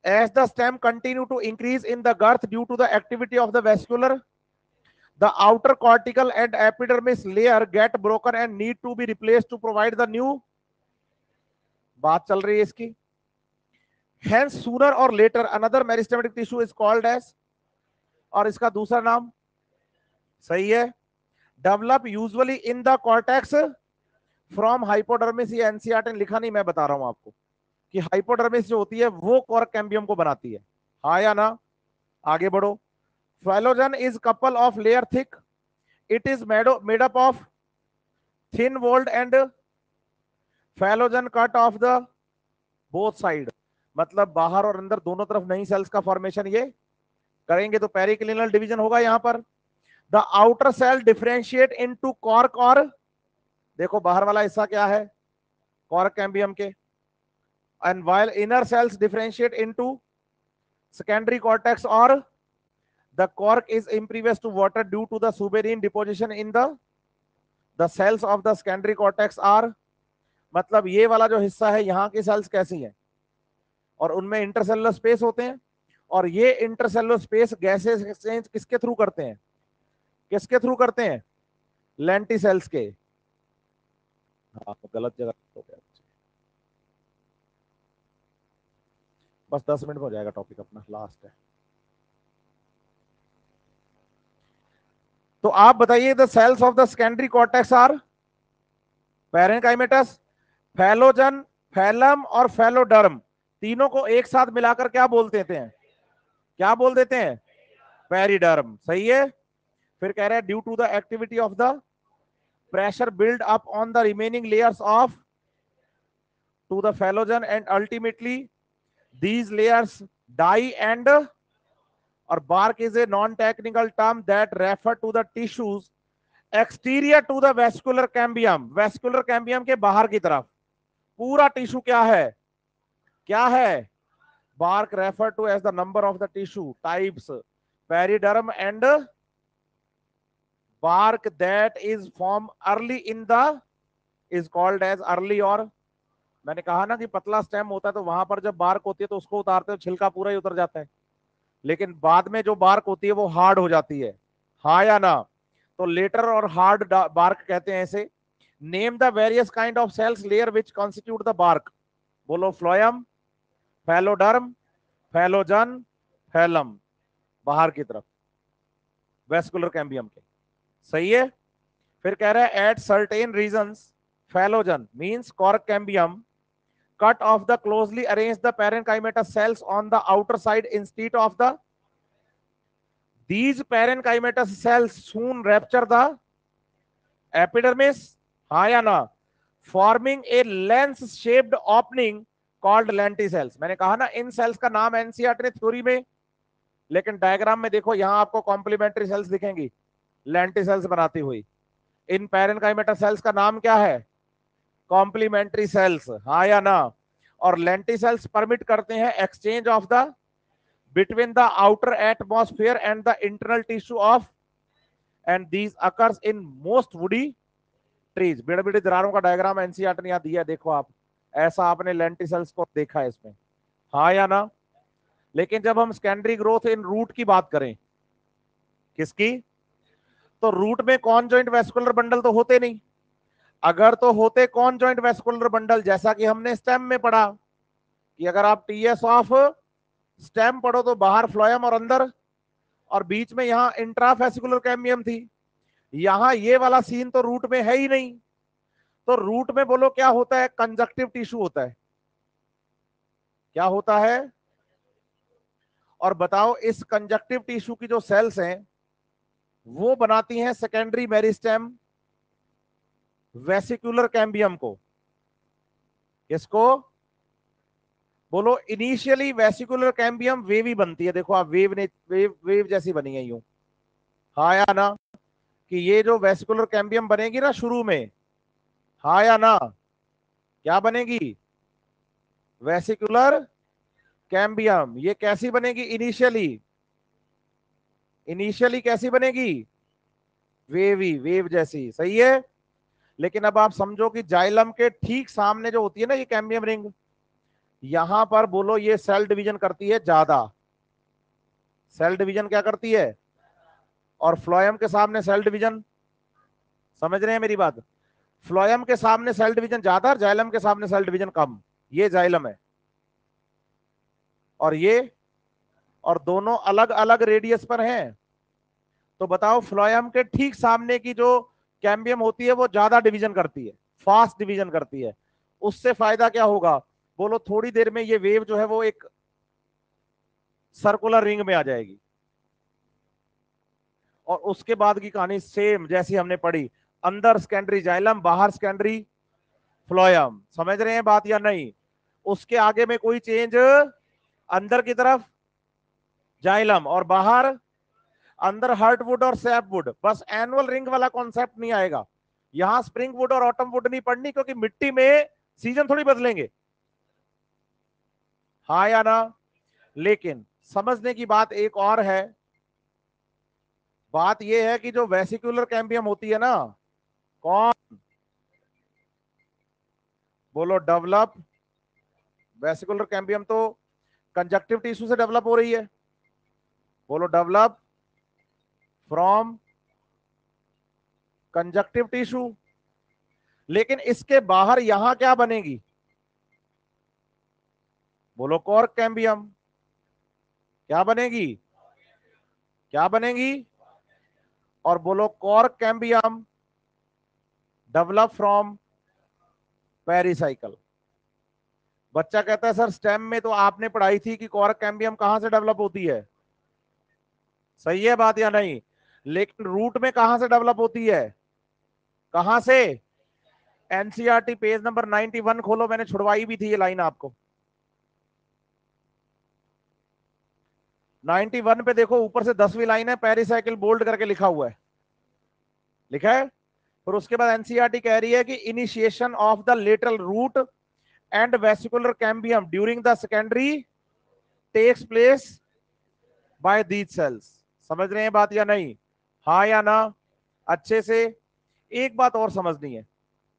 As the stem continue to increase in the girth due to the activity of the vascular, the outer cortical and epidermis layer get broken and need to be replaced to provide the new। बात चल रही है इसकी। Hence sooner or later another meristematic tissue is called as, और इसका दूसरा नाम, सही है, develop usually in the cortex from hypodermis. ये एनसीईआरटी ने लिखा नहीं, मैं बता रहा हूं आपको कि हाइपोडर्मिस जो होती है वो कॉर्क कैम्बियम को बनाती है। हाँ या ना? आगे बढ़ो। Phellogen is couple of layer thick, it is made up of thin walled and phellogen cut off the both side, मतलब बाहर और अंदर दोनों तरफ नई सेल्स का फॉर्मेशन ये करेंगे, तो पेरिक्लिनल डिवीजन होगा यहां पर। The outer cell differentiate into cork, और देखो बाहर वाला हिस्सा क्या है, कॉर्क कैम्बियम के, and while inner cells differentiate into secondary cortex, और the cork is impervious to water due to the suberin deposition in the cells of the secondary cortex are, मतलब ये वाला जो हिस्सा है यहां की सेल्स कैसी है, और उनमें इंटरसेलुलर स्पेस होते हैं, और ये इंटरसेलुलर स्पेस गैसेस एक्सचेंज किसके थ्रू करते हैं, किसके थ्रू करते हैं, लेंटिसेल्स के। हाँ गलत जगह हो गया, बस 10 मिनट में हो जाएगा टॉपिक अपना, लास्ट है। तो आप बताइए, the cells of the secondary cortex are parenchymatous, phellogen, phellem और फैलोडर्म, तीनों को एक साथ मिलाकर क्या बोल देते हैं, क्या बोल देते हैं, पेरिडर्म। सही है। फिर कह रहे हैं due to the activity of the pressure build up on the remaining layers of to the phellogen and ultimately these layers die and, or bark is a non-technical term that refer to the tissues exterior to the vascular cambium, vascular cambium के बाहर की तरफ पूरा tissue क्या है, क्या है, bark refer to as the number of the tissue types periderm and bark that is formed early in the is called as early, और मैंने कहा ना कि पतला स्टेम होता है तो वहां पर जब बार्क होती है तो उसको उतारते हो छिलका पूरा ही उतर जाता है, लेकिन बाद में जो बार्क होती है वो हार्ड हो जाती है, हाँ या ना, तो लेटर और हार्ड बार्क कहते हैं ऐसे। Name the various kind of cells layer which constitute the bark, बोलो फ्लोयम, फैलोडर्म, फैलोजन, फैलम, बाहर की तरफ वेस्कुलर कैम्बियम के। सही है। फिर कह रहा है at certain regions phellogen means cork cambium cut off the closely arranged the parenchymatous cells on the outer side instead of the these parenchymatous cells soon rupture the epidermis, हाँ या ना, forming a lens shaped opening called lenticels। मैंने कहा ना इन sales का नाम NCERT ने theory में, लेकिन डायग्राम में देखो यहां आपको कॉम्प्लीमेंट्री सेल्स दिखेंगी लेंटिसेल्स बनाती हुई। इन पैरेन्काइमेटस सेल्स का नाम क्या है, कॉम्प्लीमेंट्री सेल्स, हाँ या ना, और लेंटिसेल्स परमिट करते हैं exchange of the between the outer atmosphere and the internal tissue of, and these occurs in most woody trees. बड़े बड़े दरारों का डायग्राम एनसीईआरटी ने यहां दिया, देखो आप, ऐसा आपने लेंटिसेल्स को देखा है इसमें, हाँ या ना। लेकिन जब हम सेकेंडरी ग्रोथ इन रूट की बात करें, किसकी, तो रूट में कॉन जॉइंट वेस्कुलर बंडल तो होते नहीं, अगर तो होते कॉन जॉइंट वेस्कुलर बंडल, जैसा कि हमने स्टेम में पढ़ा कि अगर आप टीएस ऑफ स्टेम पढ़ो तो बाहर फ्लोएम और अंदर, और बीच में यहां इंट्राफेसिकुलर कैम्बियम थी, यहां ये वाला सीन तो रूट में है ही नहीं, तो रूट में बोलो क्या होता है, कंजक्टिव टिश्यू होता है, क्या होता है, और बताओ इस कंजक्टिव टिश्यू की जो सेल्स हैं वो बनाती हैं सेकेंडरी मेरिस्टेम वेसिकुलर कैम्बियम को, किसको, बोलो इनिशियली वेसिकुलर कैम्बियम वेवी बनती है, देखो आप वेव ने वेव जैसी बनी है यूं, हाँ या ना, कि ये जो वेसिकुलर कैम्बियम बनेगी ना शुरू में, हाँ या ना, क्या बनेगी, वेसिकुलर कैम्बियम, ये कैसी बनेगी इनिशियली, इनिशियली कैसी बनेगी, वेवी, वेव जैसी। सही है। लेकिन अब आप समझो कि जाइलम के ठीक सामने जो होती है ना ये कैम्बियम रिंग, यहां पर बोलो ये सेल डिवीजन करती है ज्यादा, सेल डिवीजन क्या करती है, और फ्लोएम के सामने सेल डिवीजन, समझ रहे हैं मेरी बात, फ्लोएम के सामने सेल डिवीजन ज्यादा और जाइलम के सामने सेल डिवीजन कम, ये जाइलम है, और ये, और दोनों अलग अलग रेडियस पर हैं। तो बताओ फ्लोएम के ठीक सामने की जो कैम्बियम होती है वो ज्यादा डिवीजन करती है, फास्ट डिवीजन करती है, उससे फायदा क्या होगा, बोलो थोड़ी देर में ये वेव जो है वो एक सर्कुलर रिंग में आ जाएगी, और उसके बाद की कहानी सेम जैसी हमने पढ़ी, अंदर सेकेंडरी जाइलम, बाहर सेकेंडरी फ्लोयम। समझ रहे हैं बात या नहीं? उसके आगे में कोई चेंज, अंदर की तरफ जाइलम और बाहर अंदर हार्टवुड और सैपवुड। बस एनुअल रिंग वाला कॉन्सेप्ट नहीं आएगा यहां, स्प्रिंग वुड और ऑटम वुड नहीं पढ़नी, क्योंकि मिट्टी में सीजन थोड़ी बदलेंगे, हाँ या ना? लेकिन समझने की बात एक और है, बात यह है कि जो वेसिकुलर कैम्बियम होती है ना, कौन, बोलो डेवलप, वेसिकुलर कैम्बियम तो कंजक्टिव टिश्यू से डेवलप हो रही है, बोलो डेवलप फ्रॉम कंजक्टिव टिश्यू। लेकिन इसके बाहर यहां क्या बनेगी, बोलो कॉर्क कैम्बियम। क्या बनेगी, क्या बनेगी? और बोलो cork cambium develop from pericycle. बच्चा कहता है सर स्टेम में तो आपने पढ़ाई थी कि कॉर्क कैम्बियम कहां से डेवलप होती है, सही है बात या नहीं? लेकिन रूट में कहां से डेवलप होती है, कहां से? एनसीईआरटी पेज नंबर 91 खोलो, मैंने छुड़वाई भी थी ये लाइन आपको। 91 पे देखो, ऊपर से 10वीं लाइन है, पेरिसाइकिल बोल्ड करके लिखा हुआ है, लिखा है। फिर उसके बाद एनसीईआरटी कह रही है कि initiation of the lateral root and vascular cambium during the secondary takes place by these cells. समझ रहे हैं बात या नहीं, हाँ या ना? अच्छे से। एक बात और समझनी है,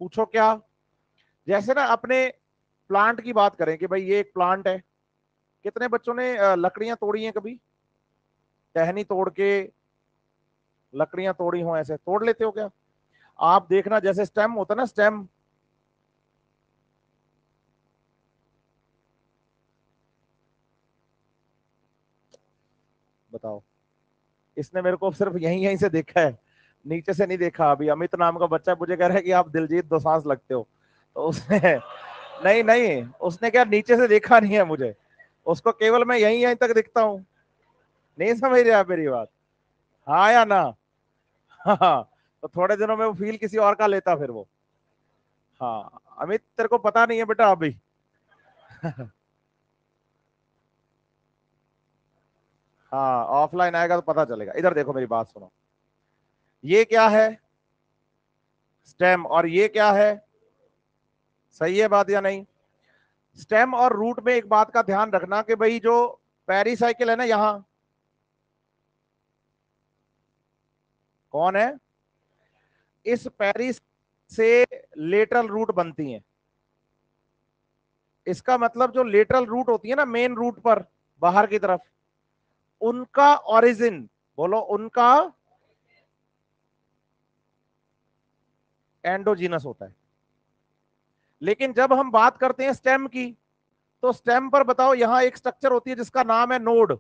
पूछो क्या? जैसे ना अपने प्लांट की बात करें कि भाई ये एक प्लांट है, कितने बच्चों ने लकड़ियां तोड़ी हैं कभी? टहनी तोड़ के लकड़ियां तोड़ी हो, ऐसे तोड़ लेते हो क्या? आप देखना, जैसे स्टेम होता है ना, स्टेम, बताओ, इसने मेरे को सिर्फ यहीं यहीं से देखा है, नीचे से नहीं देखा। अभी अमित नाम का बच्चा मुझे कह रहा है कि आप दिलजीत दोसांझ लगते हो, तो उसने नहीं नहीं, उसने क्या नीचे से देखा नहीं है मुझे, उसको केवल मैं यहीं यहीं तक दिखता हूँ। नहीं समझ रहे आप मेरी बात, हाँ या ना? हाँ, तो थोड़े दिनों में वो फील किसी और का लेता फिर वो। हाँ अमित, तेरे को पता नहीं है बेटा अभी। हाँ ऑफलाइन आएगा तो पता चलेगा। इधर देखो मेरी बात सुनो, ये क्या है, स्टेम, और ये क्या है, सही है बात या नहीं? स्टेम और रूट में एक बात का ध्यान रखना कि भाई जो पेरिसाइकिल है ना, यहां कौन है, इस पेरिस से लेटरल रूट बनती है। इसका मतलब जो लेटरल रूट होती है ना, मेन रूट पर बाहर की तरफ, उनका ओरिजिन, बोलो उनका एंडोजीनस होता है। लेकिन जब हम बात करते हैं स्टेम की, तो स्टेम पर बताओ, यहां एक स्ट्रक्चर होती है जिसका नाम है नोड।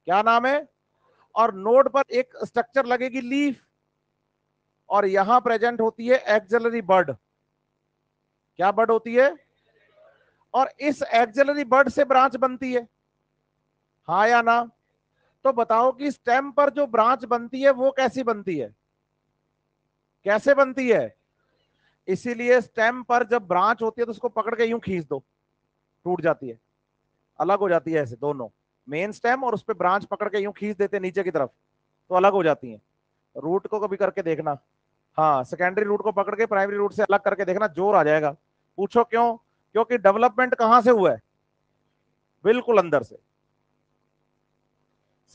क्या नाम है? और नोड पर एक स्ट्रक्चर लगेगी लीफ, और यहां प्रेजेंट होती है एक्सिलरी बर्ड। क्या बर्ड होती है? और इस एक्सिलरी बर्ड से ब्रांच बनती है, हाँ या ना? तो बताओ कि स्टेम पर जो ब्रांच बनती है वो कैसी बनती है, कैसे बनती है? इसीलिए स्टेम पर जब ब्रांच होती है तो उसको पकड़ के यूं खींच दो, टूट जाती है, अलग हो जाती है, ऐसे दोनों, मेन स्टेम और उस पर ब्रांच पकड़ के यूं खींच देते हैं नीचे की तरफ, तो अलग हो जाती है। रूट को कभी करके देखना, हाँ सेकेंडरी रूट को पकड़ के प्राइमरी रूट से अलग करके देखना, जोर आ जाएगा। पूछो क्यों? क्योंकि डेवलपमेंट कहां से हुआ है, बिल्कुल अंदर से।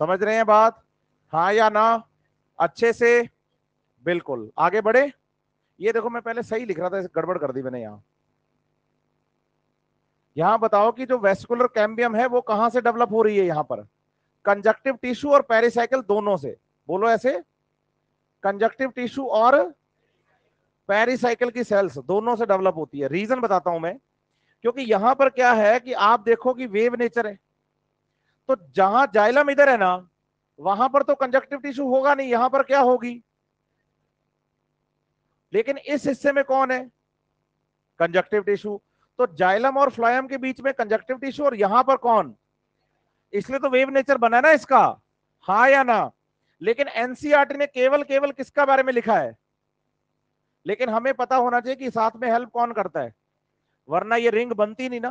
समझ रहे हैं बात, हाँ या ना? अच्छे से, बिल्कुल। आगे बढ़े, ये देखो मैं पहले सही लिख रहा था, गड़बड़ कर दी मैंने। यहां बताओ कि जो वेस्कुलर कैम्बियम है वो कहां से डेवलप हो रही है, यहां पर कंजक्टिव टिश्यू और पेरिसाइकिल दोनों से, बोलो ऐसे, कंजक्टिव टिश्यू और पेरिसाइकिल की सेल्स दोनों से डेवलप होती है। रीजन बताता हूं मैं, क्योंकि यहां पर क्या है कि आप देखो कि वेव नेचर है, तो जहां जाइलम इधर है ना, वहां पर तो कंजक्टिव टिश्यू होगा नहीं, यहां पर क्या होगी, लेकिन इस हिस्से में कौन है, कंजक्टिव टिश्यू। तो जाइलम और फ्लोएम के बीच में कंजक्टिव टिश्यू, और यहां पर कौन, इसलिए तो वेव नेचर बना ना इसका, हाँ या ना? लेकिन एनसीईआरटी ने केवल केवल किसका बारे में लिखा है, लेकिन हमें पता होना चाहिए कि साथ में हेल्प कौन करता है, वरना ये रिंग बनती नहीं ना।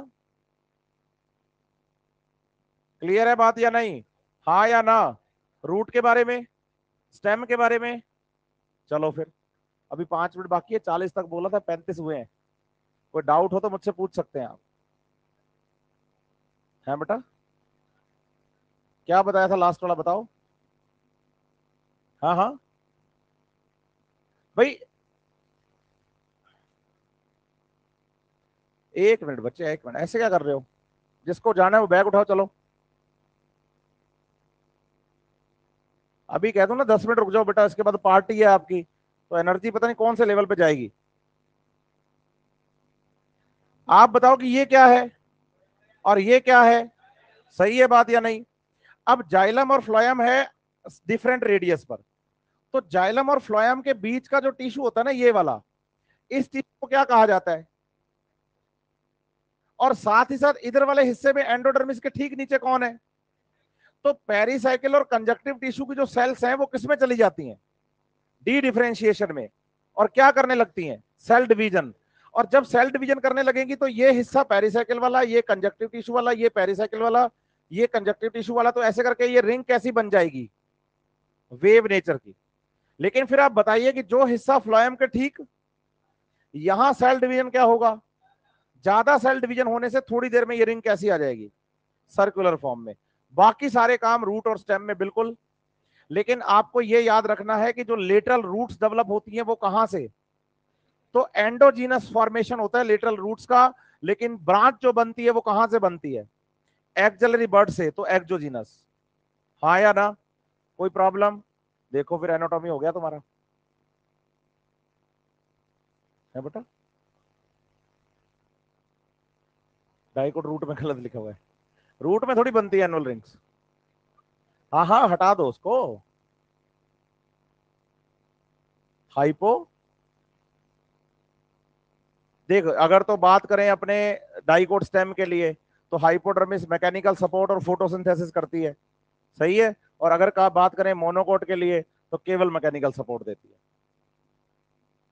क्लियर है बात या नहीं, हाँ या ना? रूट के बारे में, स्टेम के बारे में। चलो फिर, अभी 5 मिनट बाकी है, 40 तक बोला था, 35 हुए हैं। कोई डाउट हो तो मुझसे पूछ सकते हैं आप। है बेटा, क्या बताया था लास्ट वाला, बताओ। हाँ हाँ भाई, 1 मिनट बच्चे, 1 मिनट, ऐसे क्या कर रहे हो? जिसको जाना है वो बैग उठाओ, चलो। अभी कह दो ना 10 मिनट रुक जाओ बेटा, इसके बाद पार्टी है आपकी, तो एनर्जी पता नहीं कौन से लेवल पे जाएगी। आप बताओ कि ये क्या है और ये क्या है, सही है बात या नहीं? अब जाइलम और फ्लोएम है डिफरेंट रेडियस पर, तो जाइलम और फ्लोएम के बीच का जो टिश्यू होता है ना, ये वाला, इस टिश्यू को क्या कहा जाता है? और साथ ही साथ इधर वाले हिस्से में एंडोडर्मिस के ठीक नीचे कौन है? तो पेरिसाइकिल और कंजक्टिव टिश्यू की जो सेल्स हैं वो किसमें चली जाती हैं? डी डिफरेंशिएशन में। और क्या करने लगती हैं? Cell division. और जब सेल डिवीजन करने लगेंगी तो ये हिस्सा पेरिसाइकिल वाला, ये कंजक्टिव टिश्यू वाला, ये पेरिसाइकिल वाला, ये कंजक्टिव टिश्यू वाला, तो ऐसे करके ये रिंग कैसी बन जाएगी? वेव नेचर की। लेकिन फिर आप बताइए कि जो हिस्सा फ्लोएम के ठीक यहां सेल डिवीजन क्या होगा? ज्यादा सेल डिवीजन होने से थोड़ी देर में ये रिंग कैसी आ जाएगी? सर्कुलर फॉर्म में। बाकी सारे काम रूट और स्टेम में बिल्कुल। लेकिन आपको यह याद रखना है कि जो लेटरल रूट्स डेवलप होती हैं वो कहां से? तो एंडोजीनस फॉर्मेशन होता है लेटरल रूट्स का, लेकिन ब्रांच जो बनती है वो कहां से बनती है? एक्सिलरी बर्ड से, तो एक्सोजीनस। हाँ या ना? कोई प्रॉब्लम? देखो फिर एनाटॉमी हो गया तुम्हारा, है बेटा। डाइकोट रूट में गलत लिखा हुआ है, रूट में थोड़ी बनती है एनुअल रिंग्स। हाँ हाँ, हटा दो उसको। हाइपो, देख अगर तो बात करें अपने डाइकोट स्टेम के लिए, तो हाइपोडर्मिस मैकेनिकल सपोर्ट और फोटोसिंथेसिस करती है, सही है। और अगर का बात करें मोनोकोट के लिए, तो केवल मैकेनिकल सपोर्ट देती है।